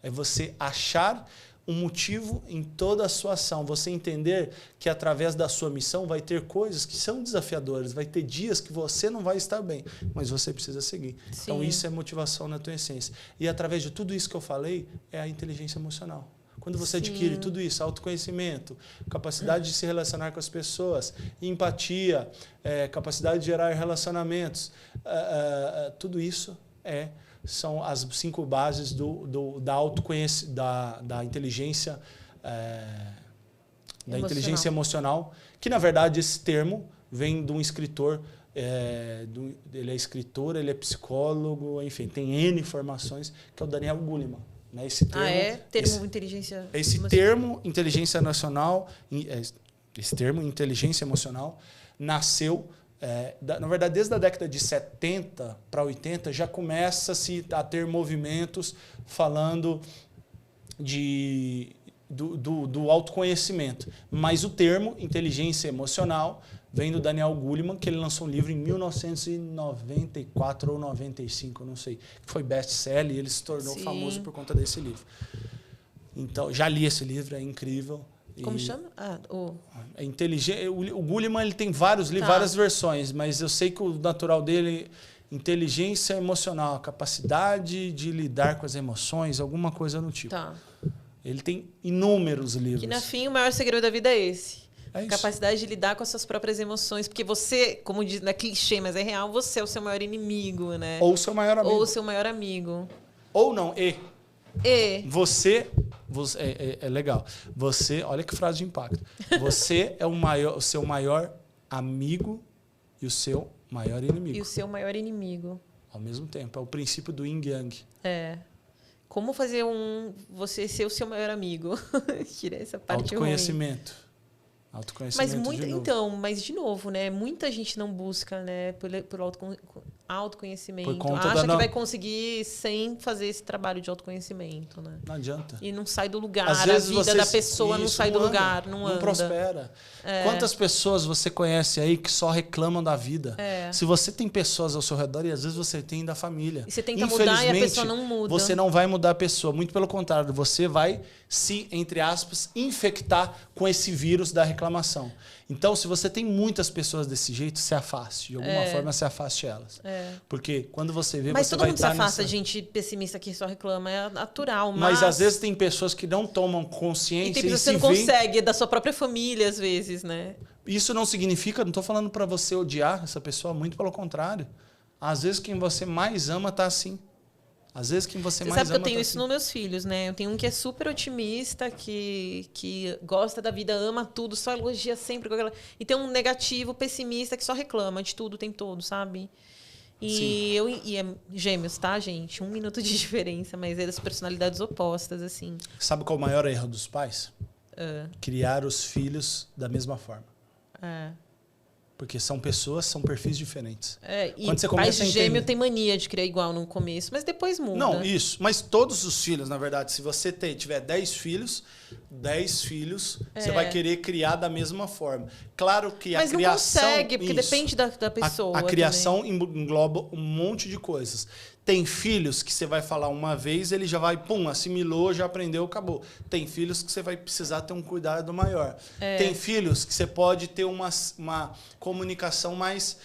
É você achar um motivo em toda a sua ação. Você entender que através da sua missão vai ter coisas que são desafiadoras, vai ter dias que você não vai estar bem, mas você precisa seguir. Sim. Então isso é motivação na tua essência. E através de tudo isso que eu falei, é a inteligência emocional. Quando você adquire tudo isso, autoconhecimento, capacidade de se relacionar com as pessoas, empatia, capacidade de gerar relacionamentos, tudo isso são as 5 bases da inteligência, inteligência emocional, que, na verdade, esse termo vem de um escritor. Ele é escritor, ele é psicólogo, enfim, tem N formações, que é o Daniel Goleman. Né? Esse termo, inteligência termo, inteligência nacional, esse termo, inteligência emocional, nasceu, na verdade, desde a década de 70 para 80, já começa-se a ter movimentos falando do autoconhecimento. Mas o termo inteligência emocional vem do Daniel Goleman, que ele lançou um livro em 1994 ou 95, não sei. Foi best-seller e ele se tornou famoso por conta desse livro. Então, já li esse livro, é incrível. Como chama? É inteligente. O Goleman, ele tem vários livros, várias versões, mas eu sei que o natural dele é inteligência emocional, a capacidade de lidar com as emoções, alguma coisa no tipo. Tá. Ele tem inúmeros livros. Que, no fim, o maior segredo da vida é esse. É isso. Capacidade de lidar com as suas próprias emoções. Porque você, como diz, não é clichê, mas é real, você é o seu maior inimigo, né? Ou o seu maior amigo. Ou o seu maior amigo. Ou não, Você é legal. Você, olha que frase de impacto. Você é o seu maior amigo e o seu maior inimigo. E o seu maior inimigo. Ao mesmo tempo. É o princípio do yin yang. Como fazer você ser o seu maior amigo? Tirar essa parte ruim. Autoconhecimento, mas de novo, né? Muita gente não busca, né, por autoconhecimento. Por conta Acha que vai conseguir sem fazer esse trabalho de autoconhecimento, né? Não adianta. E não sai do lugar. Às vezes a vida da pessoa não sai do lugar, não anda. Não prospera. Quantas pessoas você conhece aí que só reclamam da vida? Se você tem pessoas ao seu redor, e às vezes você tem da família. E você tenta mudar e a pessoa não muda. Você não vai mudar a pessoa. Muito pelo contrário, você vai se, entre aspas, infectar com esse vírus da reclamação. Então, se você tem muitas pessoas desse jeito, se afaste. De alguma forma, se afaste elas. Porque quando você vê, mas você todo vai mundo se estar afasta, gente pessimista que só reclama. É natural, mas às vezes tem pessoas que não tomam consciência e tem pessoas que não conseguem, da sua própria família, às vezes, né? Isso não significa, não estou falando para você odiar essa pessoa, muito pelo contrário. Às vezes quem você mais ama está assim. Às vezes quem você Você mais sabe que eu ama tenho tá isso assim. nos meus filhos, né? Eu tenho um que é super otimista, que gosta da vida, ama tudo, só elogia sempre. E tem um negativo, pessimista, que só reclama de tudo o tempo todo, sabe? E é gêmeos, tá, gente? 1 minuto de diferença, mas é das personalidades opostas, assim. Sabe qual é o maior erro dos pais? Criar os filhos da mesma forma. É. Porque são pessoas, são perfis diferentes. E Quando você pais começa a de gêmeo entender... tem mania de criar igual no começo, mas depois muda. Não, isso. Mas todos os filhos, na verdade, se você tiver 10 filhos, você vai querer criar da mesma forma. Claro que mas a criação... Mas não consegue, porque depende da pessoa. A criação engloba um monte de coisas. Tem filhos que você vai falar uma vez, ele já vai, assimilou, já aprendeu, acabou. Tem filhos que você vai precisar ter um cuidado maior. Tem filhos que você pode ter uma comunicação mais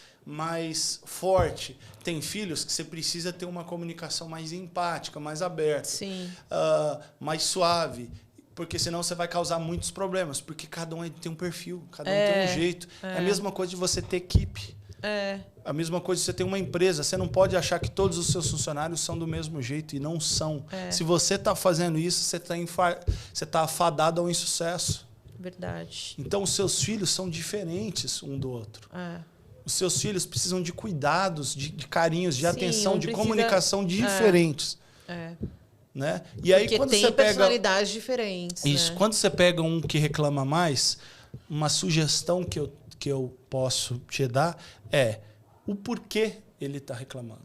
forte. Tem filhos que você precisa ter uma comunicação mais empática, mais aberta, mais suave. Porque senão você vai causar muitos problemas. Porque cada um tem um perfil, cada um tem um jeito. É a mesma coisa de você ter equipe. A mesma coisa de você ter uma empresa. Você não pode achar que todos os seus funcionários são do mesmo jeito, e não são. Se você está fazendo isso, você está afadado ao insucesso. Verdade. Então, os seus filhos são diferentes um do outro. Os seus filhos precisam de cuidados, de carinhos, de atenção, de comunicação diferentes. Né? E aí, porque quando tem você pega personalidades diferentes. isso, né? quando você pega um que reclama mais, uma sugestão que eu posso te dar é o porquê ele está reclamando.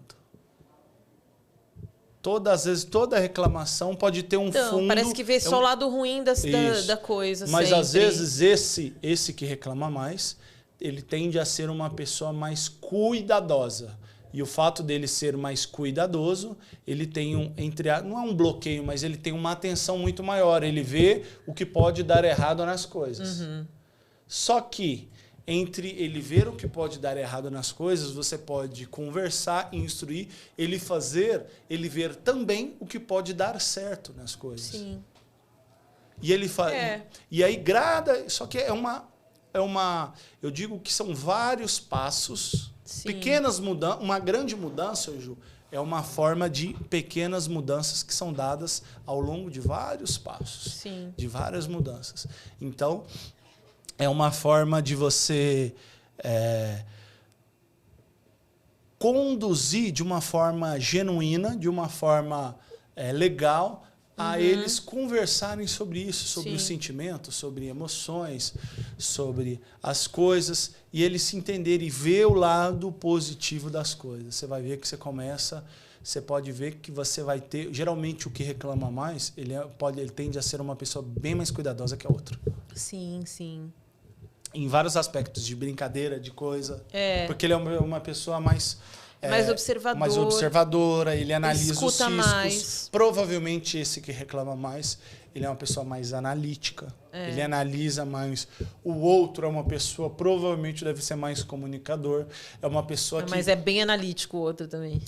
Às vezes, toda reclamação pode ter um fundo... Parece que vê só o lado ruim da coisa. Mas, sempre. às vezes, esse que reclama mais, ele tende a ser uma pessoa mais cuidadosa. E o fato dele ser mais cuidadoso, ele tem não é um bloqueio, mas ele tem uma atenção muito maior. Ele vê o que pode dar errado nas coisas. Só que, entre ele ver o que pode dar errado nas coisas, você pode conversar, instruir, ele ver também o que pode dar certo nas coisas. Sim. E ele faz. E aí só que eu digo que são vários passos. Sim. Pequenas mudanças. Uma grande mudança, Ju, é uma forma de pequenas mudanças que são dadas ao longo de vários passos. Sim. De várias mudanças. Então, é uma forma de você conduzir de uma forma genuína, de uma forma legal, a eles conversarem sobre isso, sobre os sentimentos, sobre emoções, sobre as coisas, e eles se entenderem e ver o lado positivo das coisas. Você vai ver que você pode ver que você vai ter... Geralmente, o que reclama mais, ele tende a ser uma pessoa bem mais cuidadosa que a outra. Sim, sim. Em vários aspectos, de brincadeira, de coisa. Porque ele é uma pessoa mais observadora, ele analisa os riscos. Mais. Provavelmente esse que reclama mais, ele é uma pessoa mais analítica. Ele analisa mais. O outro é uma pessoa, provavelmente deve ser mais comunicador. É uma pessoa que... Mas é bem analítico o outro também.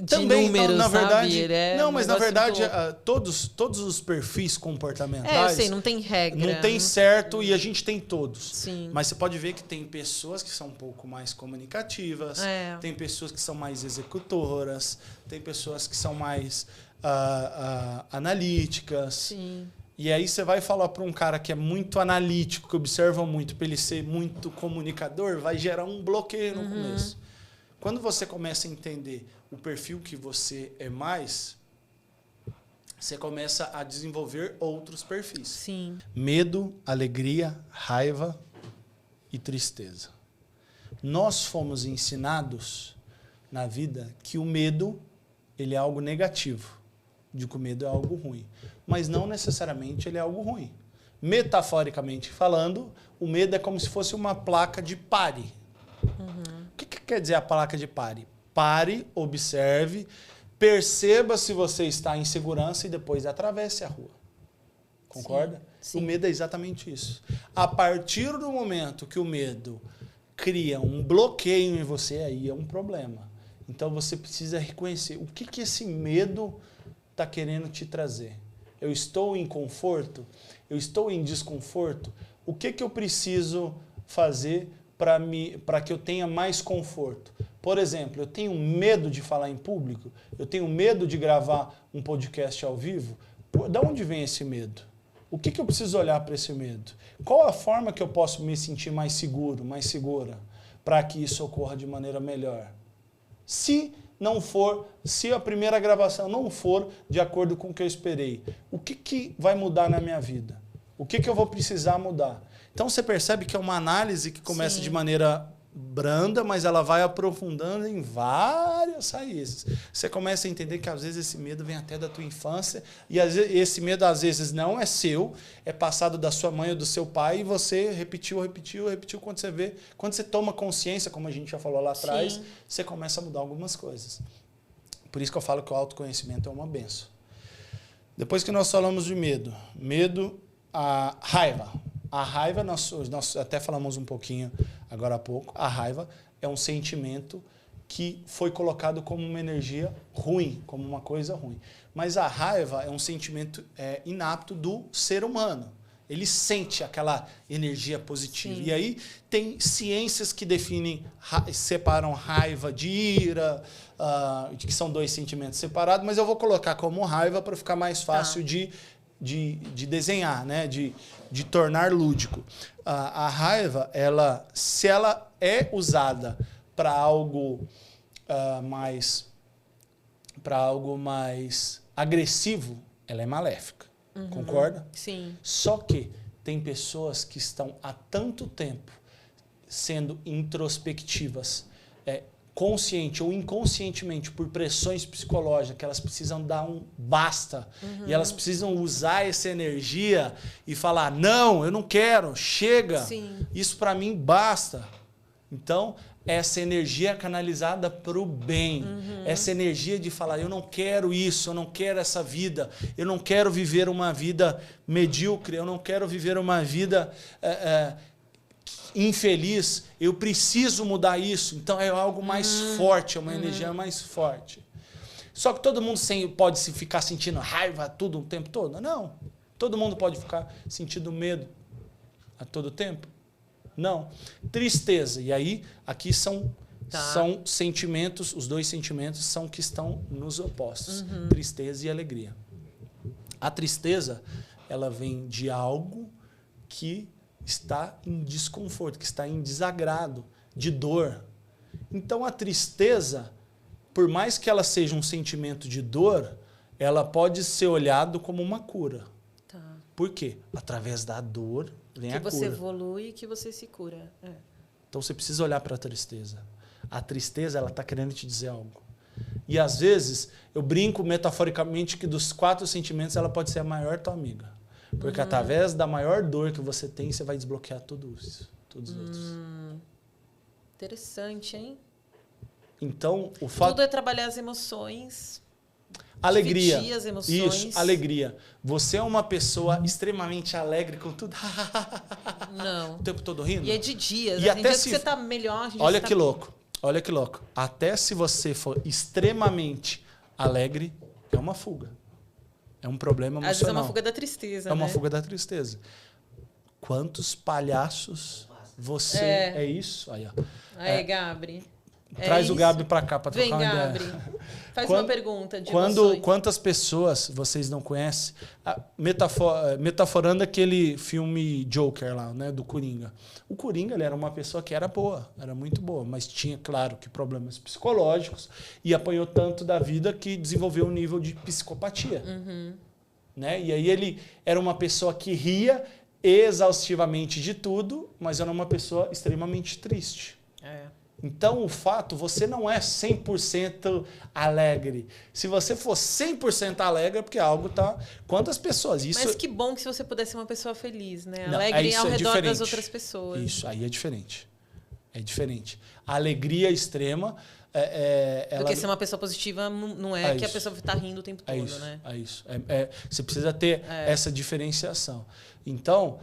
Também, números, na verdade, sabe? Mas na verdade todos os perfis comportamentais, eu sei, não tem regra. não tem certo, e a gente tem todos. Sim. Mas você pode ver que tem pessoas que são um pouco mais comunicativas, tem pessoas que são mais executoras, tem pessoas que são mais analíticas. Sim. E aí você vai falar para um cara que é muito analítico, que observa muito, para ele ser muito comunicador, vai gerar um bloqueio no começo. Quando você começa a entender o perfil que você é mais, você começa a desenvolver outros perfis. Sim. Medo, alegria, raiva e tristeza. Nós fomos ensinados na vida que o medo ele é algo negativo, de que o medo é algo ruim. Mas não necessariamente ele é algo ruim. Metaforicamente falando, o medo é como se fosse uma placa de pare. O que quer dizer a placa de pare? Pare, observe, perceba se você está em segurança e depois atravesse a rua. Concorda? Sim. O medo é exatamente isso. A partir do momento que o medo cria um bloqueio em você, aí é um problema. Então você precisa reconhecer o que esse medo está querendo te trazer. Eu estou em conforto? Eu estou em desconforto? O que eu preciso fazer para que eu tenha mais conforto. Por exemplo, eu tenho medo de falar em público, eu tenho medo de gravar um podcast ao vivo. Da onde vem esse medo? O que eu preciso olhar para esse medo? Qual a forma que eu posso me sentir mais seguro, mais segura, para que isso ocorra de maneira melhor? Se a primeira gravação não for de acordo com o que eu esperei, o que vai mudar na minha vida? O que eu vou precisar mudar? Então você percebe que é uma análise que começa Sim. de maneira branda, mas ela vai aprofundando em várias raízes. Você começa a entender que às vezes esse medo vem até da tua infância e esse medo às vezes não é seu, é passado da sua mãe ou do seu pai e você repetiu. Quando você toma consciência, como a gente já falou lá atrás, Sim. você começa a mudar algumas coisas. Por isso que eu falo que o autoconhecimento é uma benção. Depois que nós falamos de medo, a raiva. A raiva, nós até falamos um pouquinho agora há pouco, a raiva é um sentimento que foi colocado como uma energia ruim, como uma coisa ruim. Mas a raiva é um sentimento inapto do ser humano. Ele sente aquela energia positiva. Sim. E aí tem ciências que separam raiva de ira, que são dois sentimentos separados, mas eu vou colocar como raiva para ficar mais fácil de desenhar, né? de tornar lúdico. A raiva, se ela é usada para algo mais agressivo, ela é maléfica. Concorda? Sim. Só que tem pessoas que estão há tanto tempo sendo introspectivas, consciente ou inconscientemente, por pressões psicológicas, que elas precisam dar um basta. E elas precisam usar essa energia e falar, não, eu não quero, chega. Sim. Isso para mim basta. Então, essa energia é canalizada para o bem. Essa energia de falar, eu não quero isso, eu não quero essa vida, eu não quero viver uma vida medíocre, eu não quero viver uma vida infeliz, eu preciso mudar isso. Então é algo mais forte, é uma energia mais forte. Só que todo mundo pode ficar sentindo raiva tudo o tempo todo? Não. Todo mundo pode ficar sentindo medo a todo tempo? Não. Tristeza. E aí, aqui são sentimentos, os dois sentimentos são que estão nos opostos. Tristeza e alegria. A tristeza, ela vem de algo que está em desconforto, que está em desagrado, de dor. Então, a tristeza, por mais que ela seja um sentimento de dor, ela pode ser olhado como uma cura. Tá. Por quê? Através da dor vem a cura. Que você evolui e que você se cura. Então, você precisa olhar para a tristeza. A tristeza, ela está querendo te dizer algo. E, às vezes, eu brinco metaforicamente que dos 4 sentimentos, ela pode ser a maior tua amiga. Porque através da maior dor que você tem, você vai desbloquear todos os outros. Interessante, hein? Então, o fato... Tudo é trabalhar as emoções. Alegria. Dividir as emoções. Isso, alegria. Você é uma pessoa extremamente alegre com tudo. Não. O tempo todo rindo? E é de dias. E Tem até dias se... que você tá melhor. Olha que louco. Olha que louco. Até se você for extremamente alegre, é uma fuga. É um problema emocional. Às vezes é uma fuga da tristeza, É uma né? fuga da tristeza. Quantos palhaços você... É isso? Aí, ó. Aí, Gabri. Traz o Gabi para cá para trocar Vem, uma ideia. Gabri. Faz uma pergunta de Quantas pessoas vocês não conhecem? Metaforando aquele filme Joker lá, né, do Coringa. O Coringa, ele era uma pessoa que era boa, era muito boa, mas tinha, claro, que problemas psicológicos e apanhou tanto da vida que desenvolveu um nível de psicopatia. Né? E aí ele era uma pessoa que ria exaustivamente de tudo, mas era uma pessoa extremamente triste. Então, o fato, você não é 100% alegre. Se você for 100% alegre, é porque algo tá... Quantas pessoas? Isso... Mas que bom que se você pudesse ser uma pessoa feliz, né? Não, Alegre isso ao é redor diferente. das outras pessoas. Isso, aí é diferente. É diferente. A alegria extrema... Porque ser uma pessoa positiva não é que a pessoa está rindo o tempo todo, né? É isso. Você precisa ter essa diferenciação. Então,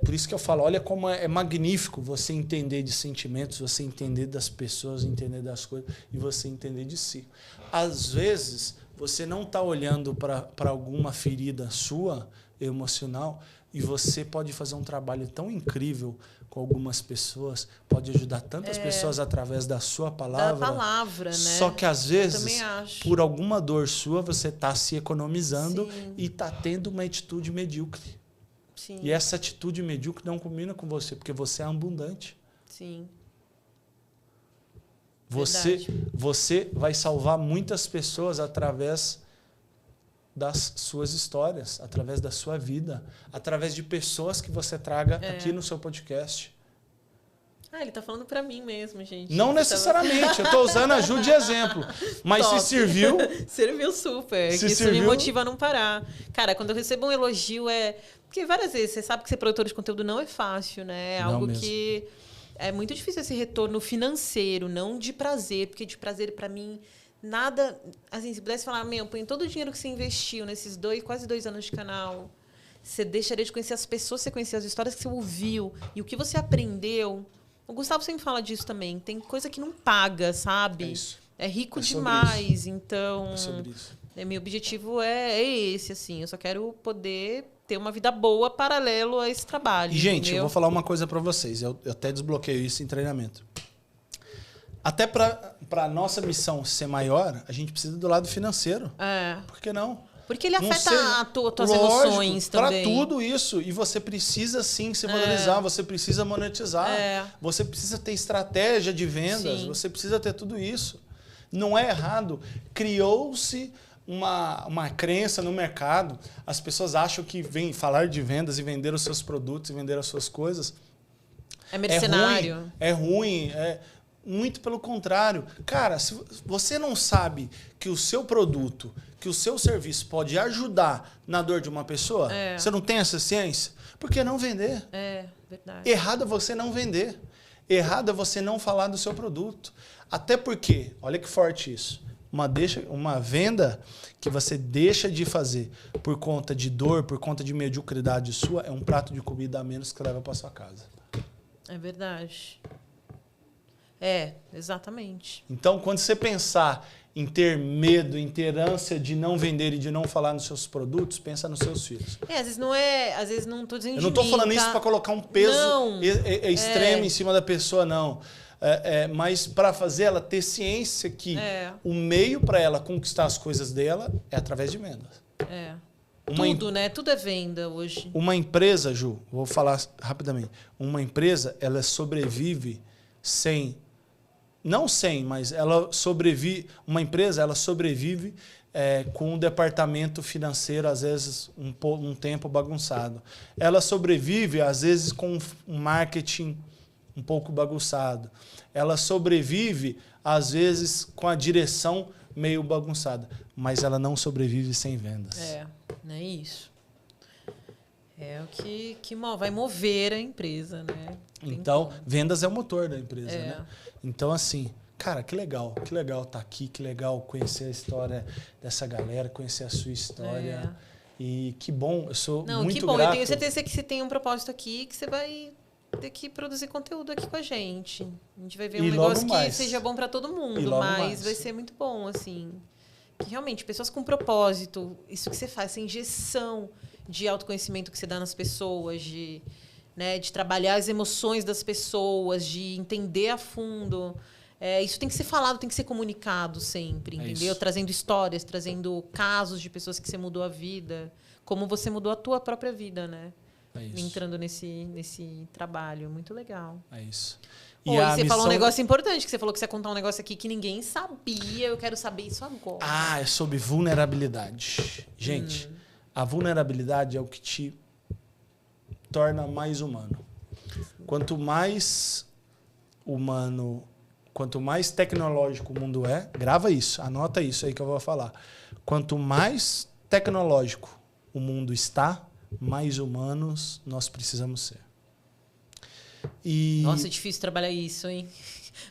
por isso que eu falo, olha como é magnífico você entender de sentimentos, você entender das pessoas, entender das coisas e você entender de si. Às vezes, você não está olhando para alguma ferida sua, emocional, E você pode fazer um trabalho tão incrível com algumas pessoas, pode ajudar tantas pessoas através da sua palavra. Da palavra, né? Só que às vezes, por alguma dor sua, você está se economizando e está tendo uma atitude medíocre. Sim. E essa atitude medíocre não combina com você, porque você é abundante. Sim. Você vai salvar muitas pessoas através das suas histórias, através da sua vida, através de pessoas que você traga aqui no seu podcast. Ele tá falando pra mim mesmo, gente. Não necessariamente, eu tô usando a Ju de exemplo. Mas se serviu... Serviu super. Isso me motiva a não parar. Cara, quando eu recebo um elogio Porque várias vezes você sabe que ser produtor de conteúdo não é fácil, né? É algo que é muito difícil esse retorno financeiro, não de prazer. Porque de prazer, pra mim... Nada, assim, se pudesse falar, põe todo o dinheiro que você investiu nesses quase 2 anos de canal, você deixaria de conhecer as pessoas, você conhecer as histórias que você ouviu e o que você aprendeu. O Gustavo sempre fala disso também. Tem coisa que não paga, sabe? É isso. É rico demais. Isso. Então, é sobre isso. Meu objetivo é esse, assim. Eu só quero poder ter uma vida boa paralelo a esse trabalho. E, gente, entendeu? eu vou falar uma coisa para vocês. Eu até desbloqueio isso em treinamento. Até para a nossa missão ser maior, a gente precisa do lado financeiro. Por que não? Porque ele afeta tuas emoções também. Para tudo isso. E você precisa, sim, se valorizar. Você precisa monetizar. Você precisa ter estratégia de vendas. Sim. Você precisa ter tudo isso. Não é errado. Criou-se uma crença no mercado. As pessoas acham que falar de vendas e vender os seus produtos e vender as suas coisas é mercenário. É ruim. Muito pelo contrário. Cara, se você não sabe que o seu produto, que o seu serviço pode ajudar na dor de uma pessoa, você não tem essa ciência, por que não vender? Verdade. Errado é você não vender. Errado é você não falar do seu produto. Até porque, olha que forte isso, uma venda que você deixa de fazer por conta de dor, por conta de mediocridade sua, é um prato de comida a menos que leva para sua casa. É verdade. Exatamente. Então, quando você pensar em ter medo, em ter ânsia de não vender e de não falar nos seus produtos, pensa nos seus filhos. Às vezes não estou dizendo. Eu não estou falando isso para colocar um peso extremo em cima da pessoa, não. Mas para fazer ela ter ciência que o meio para ela conquistar as coisas dela é através de vendas. Tudo, né? Tudo é venda hoje. Uma empresa, Ju, vou falar rapidamente. Uma empresa, ela sobrevive mas ela sobrevive. Uma empresa, ela sobrevive com um departamento financeiro, às vezes, um tempo bagunçado. Ela sobrevive, às vezes, com um marketing um pouco bagunçado. Ela sobrevive, às vezes, com a direção meio bagunçada. Mas ela não sobrevive sem vendas. Não é isso. É o que vai mover a empresa, né? Então, vendas é o motor da empresa, né? Então, assim, cara, que legal estar aqui, que legal conhecer a história dessa galera, conhecer a sua história. E que bom, eu sou muito grato. Eu tenho certeza que você tem um propósito aqui, que você vai ter que produzir conteúdo aqui com a gente. A gente vai ver um negócio que seja bom para todo mundo, mas vai ser muito bom, assim. Que realmente, pessoas com propósito, isso que você faz, essa injeção de autoconhecimento que você dá nas pessoas, de trabalhar as emoções das pessoas, de entender a fundo. Isso tem que ser falado, tem que ser comunicado sempre, entendeu? Trazendo histórias, trazendo casos de pessoas que você mudou a vida, como você mudou a tua própria vida, né? Entrando nesse trabalho. Muito legal. É isso. E você falou um negócio importante, que você falou que você ia contar um negócio aqui que ninguém sabia. Eu quero saber isso agora. É sobre vulnerabilidade. Gente, a vulnerabilidade é o que te torna mais humano. Quanto mais humano, quanto mais tecnológico o mundo grava isso, anota isso aí que eu vou falar. Quanto mais tecnológico o mundo está, mais humanos nós precisamos ser. Nossa, é difícil trabalhar isso, hein?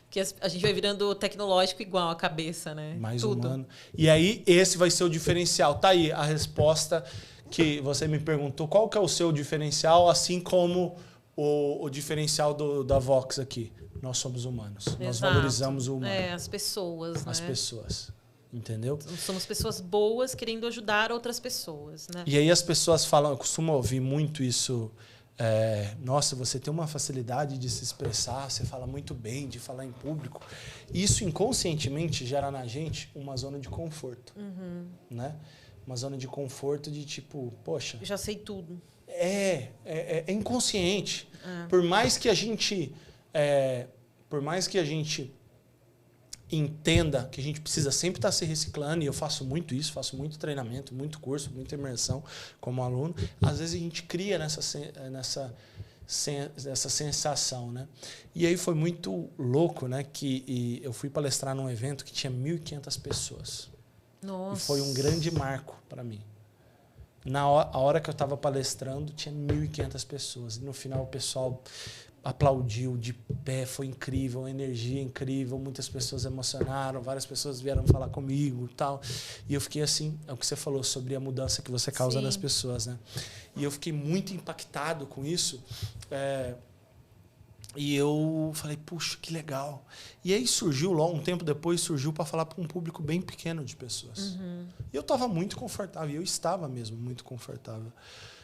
Porque a gente vai virando tecnológico igual a cabeça, né? Mais humano. E aí, esse vai ser o diferencial. Tá aí a resposta que você me perguntou. Qual que é o seu diferencial, assim como o diferencial da Vox aqui? Nós somos humanos. Nós valorizamos o humano. As pessoas, né? As pessoas. Entendeu? Somos pessoas boas querendo ajudar outras pessoas, né? E aí as pessoas falam, eu costumo ouvir muito isso. Nossa, você tem uma facilidade de se expressar, você fala muito bem, de falar em público. Isso inconscientemente gera na gente uma zona de conforto. Né? Uma zona de conforto de tipo, poxa... Eu já sei tudo. É inconsciente. Por mais que a gente... entenda que a gente precisa sempre estar se reciclando, e eu faço muito isso, faço muito treinamento, muito curso, muita imersão como aluno, às vezes a gente cria nessa sensação, né? E aí foi muito louco, né? Que eu fui palestrar num evento que tinha 1.500 pessoas. Nossa. E foi um grande marco para mim. A hora que eu estava palestrando, tinha 1.500 pessoas. E no final o pessoal aplaudiu de pé, foi incrível, a energia incrível, muitas pessoas emocionaram, várias pessoas vieram falar comigo e tal. E eu fiquei assim, é o que você falou sobre a mudança que você causa nas pessoas, né? E eu fiquei muito impactado com isso. E eu falei, puxa, que legal. E aí surgiu, logo um tempo depois, surgiu para falar para um público bem pequeno de pessoas. E eu estava muito confortável, eu estava mesmo muito confortável.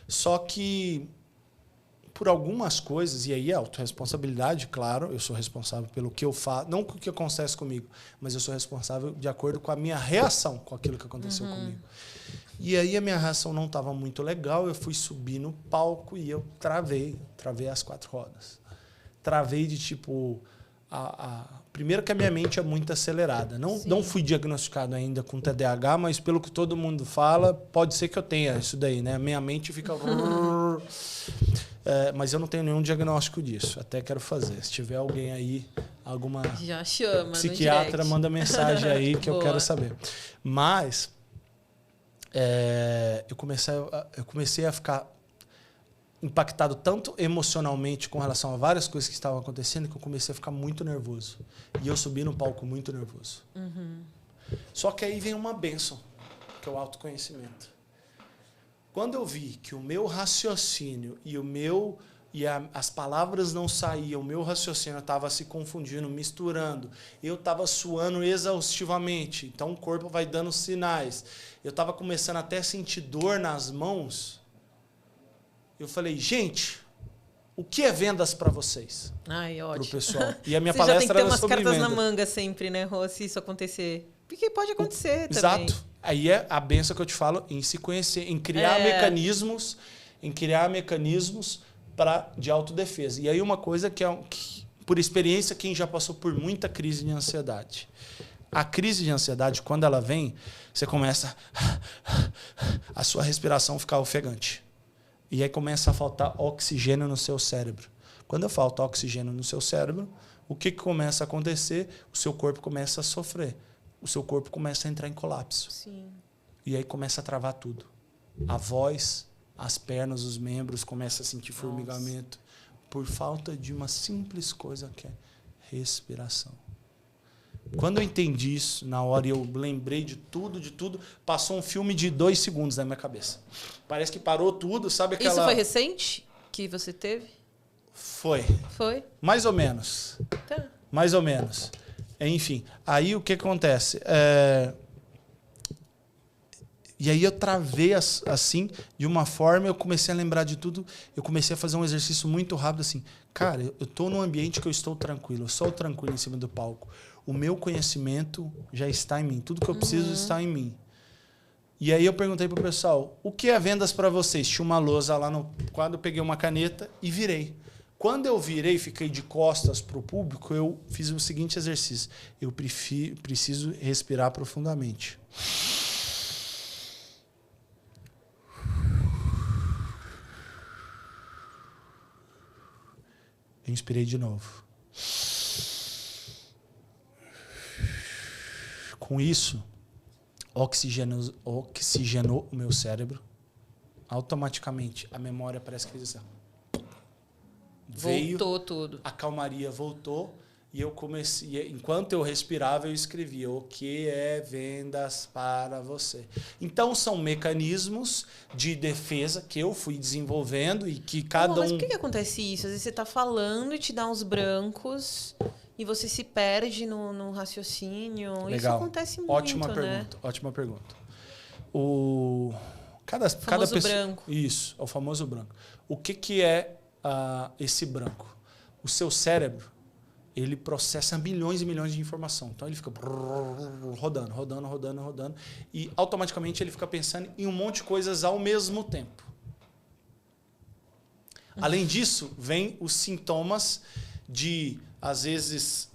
Só que por algumas coisas, e aí é autorresponsabilidade, claro, eu sou responsável pelo que eu faço, não com o que acontece comigo, mas eu sou responsável de acordo com a minha reação com aquilo que aconteceu comigo. E aí a minha reação não estava muito legal, eu fui subir no palco e eu travei as 4 rodas. Travei de tipo... Primeiro que a minha mente é muito acelerada. Não fui diagnosticado ainda com TDAH, mas pelo que todo mundo fala, pode ser que eu tenha isso daí, né? Minha mente fica... mas eu não tenho nenhum diagnóstico disso. Até quero fazer. Se tiver alguém aí, alguma já chama, psiquiatra, manda mensagem aí que eu quero saber. Mas eu comecei a ficar impactado tanto emocionalmente com relação a várias coisas que estavam acontecendo que eu comecei a ficar muito nervoso. E eu subi no palco muito nervoso. Só que aí vem uma bênção, que é o autoconhecimento. Quando eu vi que o meu raciocínio as palavras não saíam, o meu raciocínio estava se confundindo, misturando, eu estava suando exaustivamente, então o corpo vai dando sinais. Eu estava começando até a sentir dor nas mãos. Eu falei, gente, o que é vendas para vocês? Ai, ótimo. Pro pessoal. E a minha Você palestra já tem que ter era umas sobre cartas venda. na manga sempre, né, Rô, se isso acontecer. Porque pode acontecer também. Exato. Aí é a benção que eu te falo em se conhecer, em criar mecanismos, de autodefesa. E aí uma coisa que por experiência, quem já passou por muita crise de ansiedade. A crise de ansiedade, quando ela vem, você começa a sua respiração ficar ofegante. E aí começa a faltar oxigênio no seu cérebro. Quando falta oxigênio no seu cérebro, o que começa a acontecer? O seu corpo começa a sofrer. O seu corpo começa a entrar em colapso. Sim. E aí começa a travar tudo. A voz, as pernas, os membros começam a sentir formigamento por falta de uma simples coisa que é respiração. Quando eu entendi isso, na hora eu lembrei de tudo, passou um filme de 2 segundos na minha cabeça. Parece que parou tudo, sabe aquela... Isso foi recente que você teve? Foi. Foi? Mais ou menos. Tá. Mais ou menos. Enfim, aí o que acontece? E aí eu travei assim, de uma forma, eu comecei a lembrar de tudo, eu comecei a fazer um exercício muito rápido assim. Cara, eu estou num ambiente que eu estou tranquilo, eu sou tranquilo em cima do palco. O meu conhecimento já está em mim, tudo que eu preciso está em mim. E aí eu perguntei pro pessoal, o que é vendas para vocês? Tinha uma lousa lá no quadro, eu peguei uma caneta e virei. Quando eu virei, fiquei de costas para o público, eu fiz o seguinte exercício. Eu preciso respirar profundamente. Eu inspirei de novo. Com isso, oxigenou o meu cérebro. Automaticamente, a memória parece que fez assim. Voltou tudo. A calmaria voltou e eu comecei, enquanto eu respirava, eu escrevia o que é vendas para você. Então são mecanismos de defesa que eu fui desenvolvendo e que cada Mas por que acontece isso? Às vezes você está falando e te dá uns brancos e você se perde no raciocínio. Legal. Isso acontece muito, Ótima né? pergunta, ótima pergunta. Cada pessoa... branco. Isso, é o famoso branco. O que é esse branco? O seu cérebro, ele processa milhões e milhões de informação. Então ele fica rodando. E automaticamente ele fica pensando em um monte de coisas ao mesmo tempo. Além disso, vem os sintomas de, às vezes,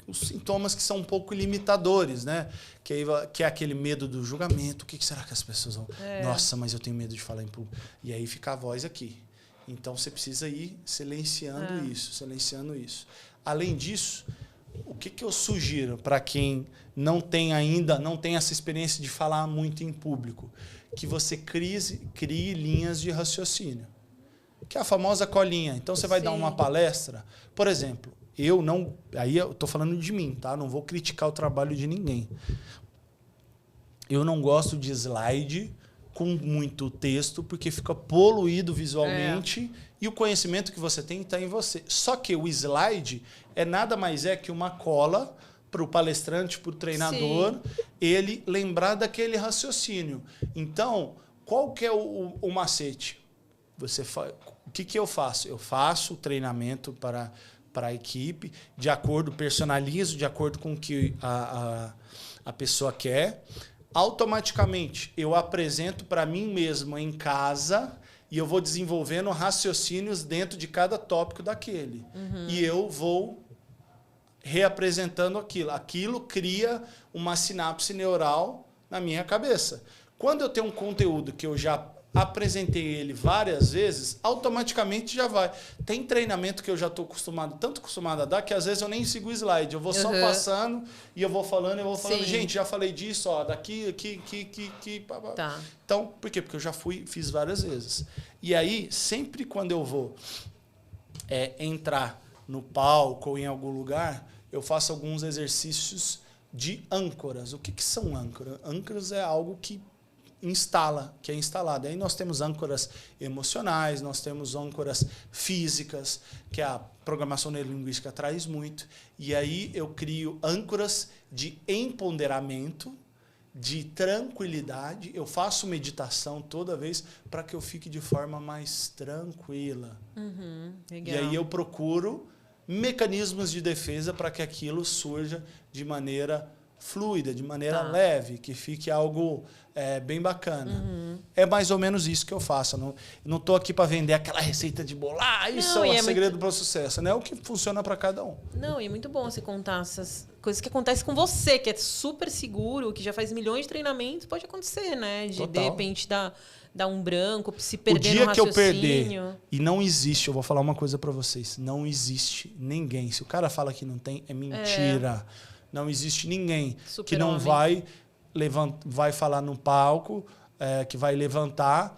os sintomas que são um pouco limitadores, né? Que é aquele medo do julgamento. O que será que as pessoas vão... Nossa, mas eu tenho medo de falar em público. E aí fica a voz aqui. Então você precisa ir silenciando isso. Além disso, o que eu sugiro para quem não tem essa experiência de falar muito em público? Que você crie linhas de raciocínio. Que é a famosa colinha. Então você vai dar uma palestra, por exemplo, aí eu estou falando de mim, tá? Não vou criticar o trabalho de ninguém. Eu não gosto de slide com muito texto, porque fica poluído visualmente e o conhecimento que você tem está em você. Só que o slide nada mais que uma cola para o palestrante, para o treinador, ele lembrar daquele raciocínio. Então, qual que é o macete? O que eu faço? Eu faço o treinamento para a equipe, personalizo de acordo com o que a pessoa quer. Automaticamente, eu apresento para mim mesmo em casa e eu vou desenvolvendo raciocínios dentro de cada tópico daquele. E eu vou reapresentando aquilo. Aquilo cria uma sinapse neural na minha cabeça. Quando eu tenho um conteúdo que eu já apresentei ele várias vezes, automaticamente já vai. Tem treinamento que eu já estou tanto acostumado a dar, que às vezes eu nem sigo o slide. Eu vou só passando e eu vou falando. Gente, já falei disso, daqui, aqui. Tá. Então, por quê? Porque eu já fiz várias vezes. E aí, sempre quando eu vou entrar no palco ou em algum lugar, eu faço alguns exercícios de âncoras. O que são âncoras? Âncoras é algo que é instalado. Aí nós temos âncoras emocionais, nós temos âncoras físicas, que a programação neurolinguística traz muito. E aí eu crio âncoras de empoderamento, de tranquilidade. Eu faço meditação toda vez para que eu fique de forma mais tranquila. Legal. E aí eu procuro mecanismos de defesa para que aquilo surja de maneira fluida, de maneira leve, que fique algo bem bacana. É mais ou menos isso que eu faço. Eu não estou aqui para vender aquela receita de bolo. Isso é o segredo para o sucesso. Não é o que funciona para cada um. Não, e é muito bom você contar essas coisas que acontecem com você, que é super seguro, que já faz milhões de treinamentos, pode acontecer, né? De repente dar um branco, se perder no raciocínio. O dia que eu perder, e não existe, eu vou falar uma coisa para vocês, não existe ninguém. Se o cara fala que não tem, é mentira. Não existe ninguém que não vai falar no palco, que vai levantar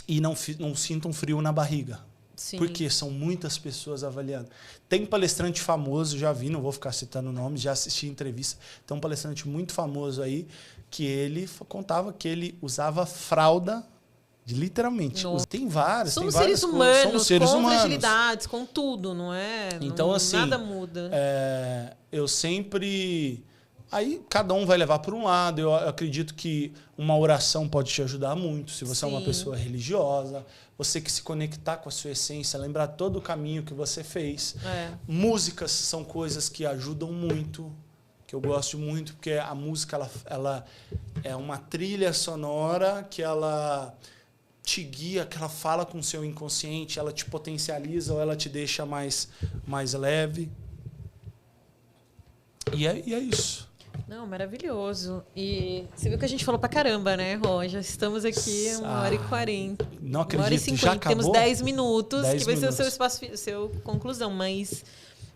e não sinta um frio na barriga. Sim. Porque são muitas pessoas avaliando. Tem palestrante famoso, já vi, não vou ficar citando nomes, já assisti entrevista. Tem um palestrante muito famoso aí que ele contava que ele usava fralda, literalmente. Tem vários. São tem seres humanos, com fragilidades, com tudo, não é? Então, assim, nada muda. Eu sempre... Aí cada um vai levar por um lado. Eu acredito que uma oração pode te ajudar muito. Se você é uma pessoa religiosa, você que se conectar com a sua essência, lembrar todo o caminho que você fez. Músicas são coisas que ajudam muito, que eu gosto muito, porque a música ela é uma trilha sonora que ela te guia, que ela fala com o seu inconsciente, ela te potencializa ou ela te deixa mais leve. E é isso. Não, maravilhoso. E você viu que a gente falou pra caramba, né, Rô? Já estamos aqui 1h40. Não acredito, 1h50. já acabou? Temos 10 minutos, 10 que vai minutos. ser o seu espaço, seu conclusão. Mas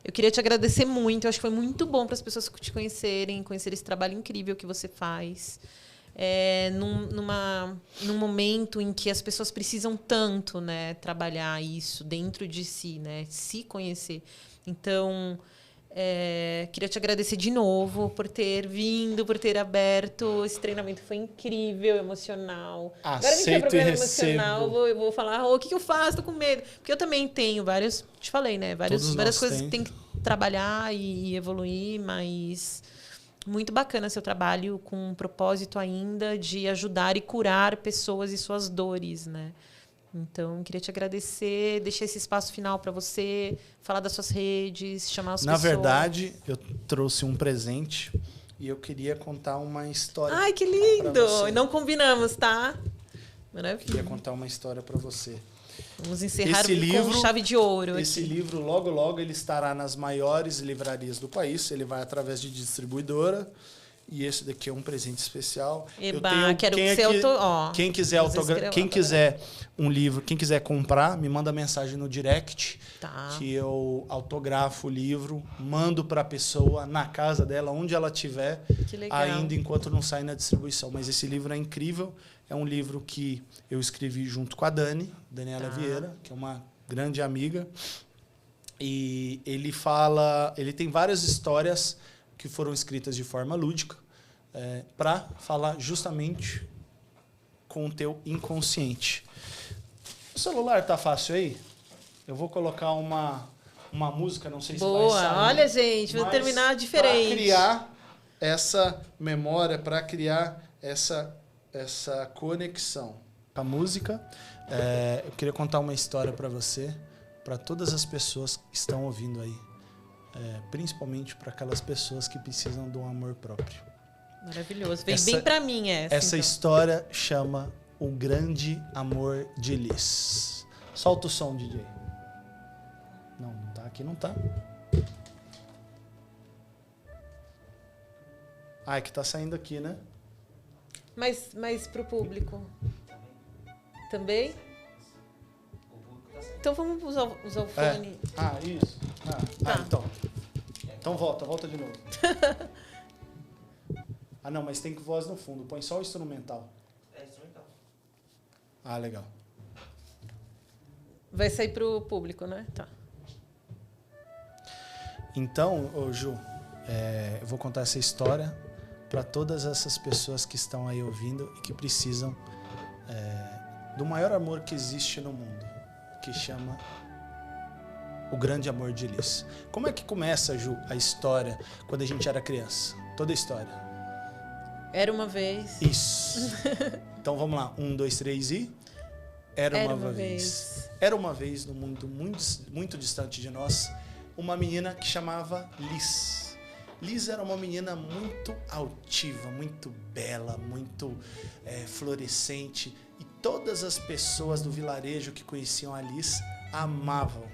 eu queria te agradecer muito. Eu acho que foi muito bom para as pessoas te conhecerem esse trabalho incrível que você faz. Num momento em que as pessoas precisam tanto, né, trabalhar isso dentro de si, né, se conhecer. Então... queria te agradecer de novo por ter vindo, por ter aberto. Esse treinamento foi incrível, emocional. Agora a gente tem problema emocional, eu vou falar, o que eu faço? Tô com medo. Porque eu também tenho vários, te falei, né? Várias coisas que tem que trabalhar e evoluir, mas muito bacana seu trabalho com um propósito ainda de ajudar e curar pessoas e suas dores, né? Então, queria te agradecer, deixar esse espaço final para você, falar das suas redes, chamar as Na pessoas. verdade, eu trouxe um presente e eu queria contar uma história. Ai, que pra lindo! você. E não combinamos, tá? Queria Maravilha. contar uma história para você. Vamos encerrar Esse livro- com chave de ouro. Esse aqui. livro, logo, logo, ele estará nas maiores livrarias do país. Ele vai através de distribuidora. E esse daqui é um presente especial. Eba, quero quem que você quem quiser vamos escrever quem lá, tá quiser um livro, quem quiser comprar, me manda mensagem no direct Tá. que eu autografo o livro, mando para a pessoa na casa dela, onde ela estiver, Que legal. ainda enquanto não sai na distribuição. Mas esse livro é incrível. É um livro que eu escrevi junto com a Daniela Tá. Vieira, que é uma grande amiga. E ele tem várias histórias que foram escritas de forma lúdica para falar justamente com o teu inconsciente. O celular tá fácil aí? Eu vou colocar uma música, não sei se vai Boa. sair. Olha, gente, vou mas terminar diferente. Para criar essa memória, para criar essa conexão com a música, eu queria contar uma história para você, para todas as pessoas que estão ouvindo aí. Principalmente para aquelas pessoas que precisam de um amor próprio. Maravilhoso. Veio bem pra mim essa. Essa então. história chama O Grande Amor de Liz. Solta o som, DJ. Não tá aqui, não tá. Ah, é que tá saindo aqui, né? Mas pro público. Também? O público tá saindo. Então vamos usar o fone. Ah, isso. Tá. Então. Então volta de novo. Ah, não, mas tem voz no fundo. Põe só o instrumental. É instrumental. Ah, legal. Vai sair pro público, né? Tá. Então, ô Ju, eu vou contar essa história para todas essas pessoas que estão aí ouvindo e que precisam do maior amor que existe no mundo, que chama O Grande Amor de Liz. Como é que começa, Ju, a história quando a gente era criança? Toda a história. Era uma vez. Isso. Então vamos lá. 1, 2, 3 e... Era uma vez. Era uma vez no mundo muito distante de nós, uma menina que chamava Liz. Liz era uma menina muito altiva, muito bela, muito florescente. E todas as pessoas do vilarejo que conheciam a Liz a amavam,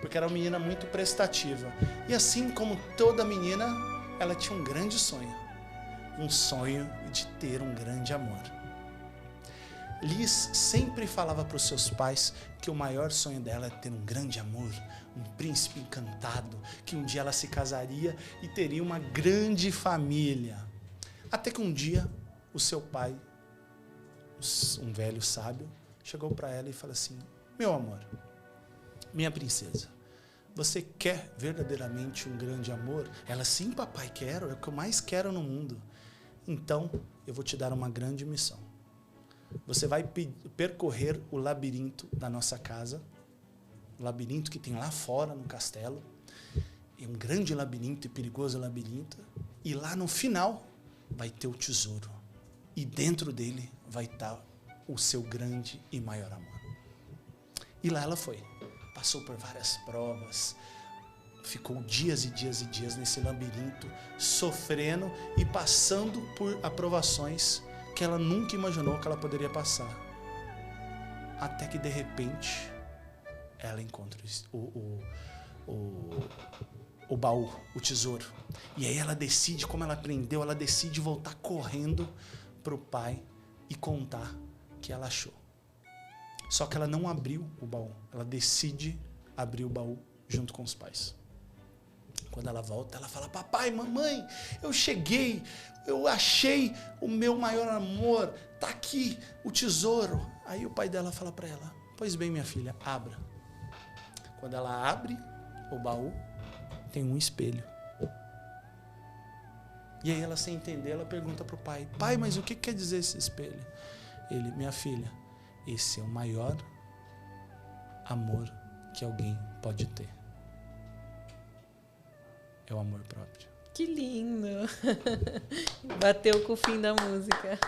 porque era uma menina muito prestativa. E assim como toda menina, ela tinha um grande sonho. Um sonho de ter um grande amor. Liz sempre falava para os seus pais que o maior sonho dela é ter um grande amor, um príncipe encantado, que um dia ela se casaria e teria uma grande família. Até que um dia o seu pai, um velho sábio, chegou para ela e falou assim: meu amor, minha princesa, você quer verdadeiramente um grande amor? Ela, sim, papai, quero, é o que eu mais quero no mundo. Então, eu vou te dar uma grande missão. Você vai percorrer o labirinto da nossa casa, o labirinto que tem lá fora no castelo, é um grande labirinto e perigoso labirinto, e lá no final vai ter o tesouro, e dentro dele vai estar o seu grande e maior amor. E lá ela foi, passou por várias provas, ficou dias e dias e dias nesse labirinto, sofrendo e passando por aprovações que ela nunca imaginou que ela poderia passar. Até que, de repente, ela encontra o baú, o tesouro. E aí ela decide, como ela aprendeu, ela decide voltar correndo para o pai e contar que ela achou. Só que ela não abriu o baú. Ela decide abrir o baú junto com os pais. Quando ela volta, ela fala: papai, mamãe, eu cheguei, eu achei o meu maior amor, tá aqui o tesouro. Aí o pai dela fala para ela: pois bem, minha filha, abra. Quando ela abre o baú, tem um espelho. E aí ela, sem entender, ela pergunta pro pai: pai, mas o que quer dizer esse espelho? Ele: minha filha, esse é o maior amor que alguém pode ter. é o amor próprio. Que lindo. Bateu com o fim da música.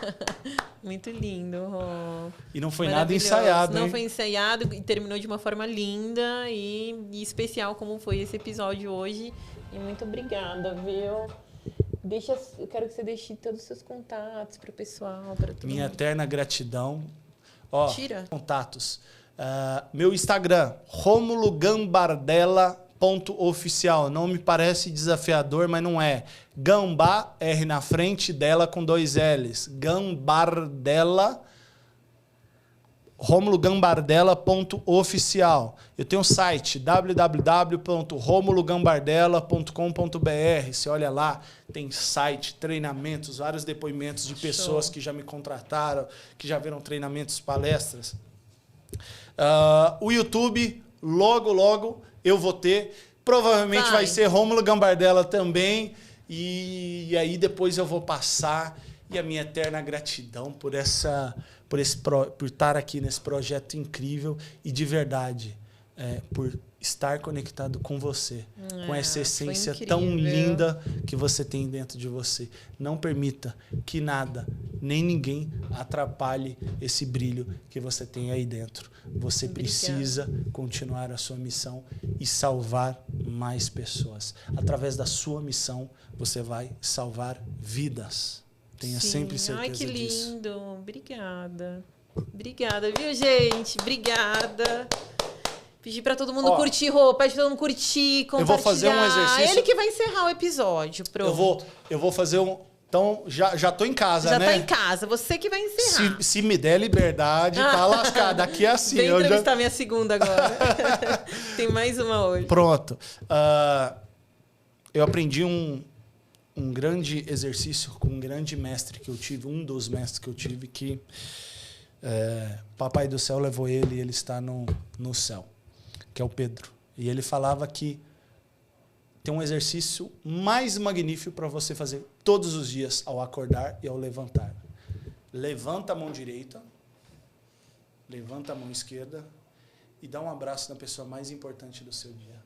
Muito lindo, Rô. E não foi nada ensaiado, Não hein? foi ensaiado e terminou de uma forma linda e especial como foi esse episódio hoje. E muito obrigada, viu? Eu quero que você deixe todos os seus contatos para o pessoal, para todo Minha mundo. eterna gratidão. Ó, Tira. contatos. Meu Instagram, romulogambardella.oficial. Não me parece desafiador, mas não é. Gambá, R na frente, dela com 2 L's. Gambardella, romulogambardella.oficial. Eu tenho um site, www.romulogambardella.com.br. Você olha lá, tem site, treinamentos, vários depoimentos de pessoas Show. que já me contrataram, que já viram treinamentos, palestras. O YouTube, logo eu vou ter. Provavelmente vai ser Rômulo Gambardella também. E aí depois eu vou passar. E a minha eterna gratidão por estar aqui nesse projeto incrível e de verdade, por estar conectado com você, com essa essência tão linda que você tem dentro de você. Não permita que nada, nem ninguém atrapalhe esse brilho que você tem aí dentro. Você precisa continuar a sua missão e salvar mais pessoas. Através da sua missão, você vai salvar vidas. Tenha sempre certeza disso. Ai, que lindo. Obrigada. Obrigada, viu, gente? Obrigada. Pedi pra todo mundo curtir, pede pra todo mundo curtir, compartilhar. Eu vou fazer um exercício. Ele que vai encerrar o episódio, pronto. Eu vou fazer um... Então, já tô em casa, né? Já tá em casa, você que vai encerrar. Se me der liberdade, tá lascado. Daqui é assim. Vem entrevistar minha segunda agora. Tem mais uma hoje. Pronto. Eu aprendi um grande exercício com um grande mestre que eu tive, um dos mestres que eu tive, que Papai do Céu levou ele e ele está no céu, que é o Pedro. E ele falava que tem um exercício mais magnífico para você fazer todos os dias ao acordar e ao levantar. Levanta a mão direita, levanta a mão esquerda e dá um abraço na pessoa mais importante do seu dia.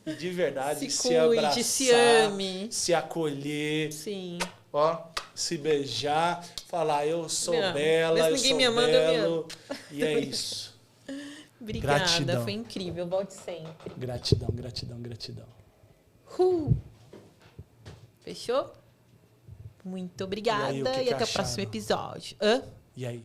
E de verdade, se abraçar, se ame, se acolher, sim. Se beijar, falar eu sou bela, eu sou belo. E é isso. Obrigada, gratidão. Foi incrível, volte sempre. Gratidão. Fechou? Muito obrigada e até o próximo episódio. E aí?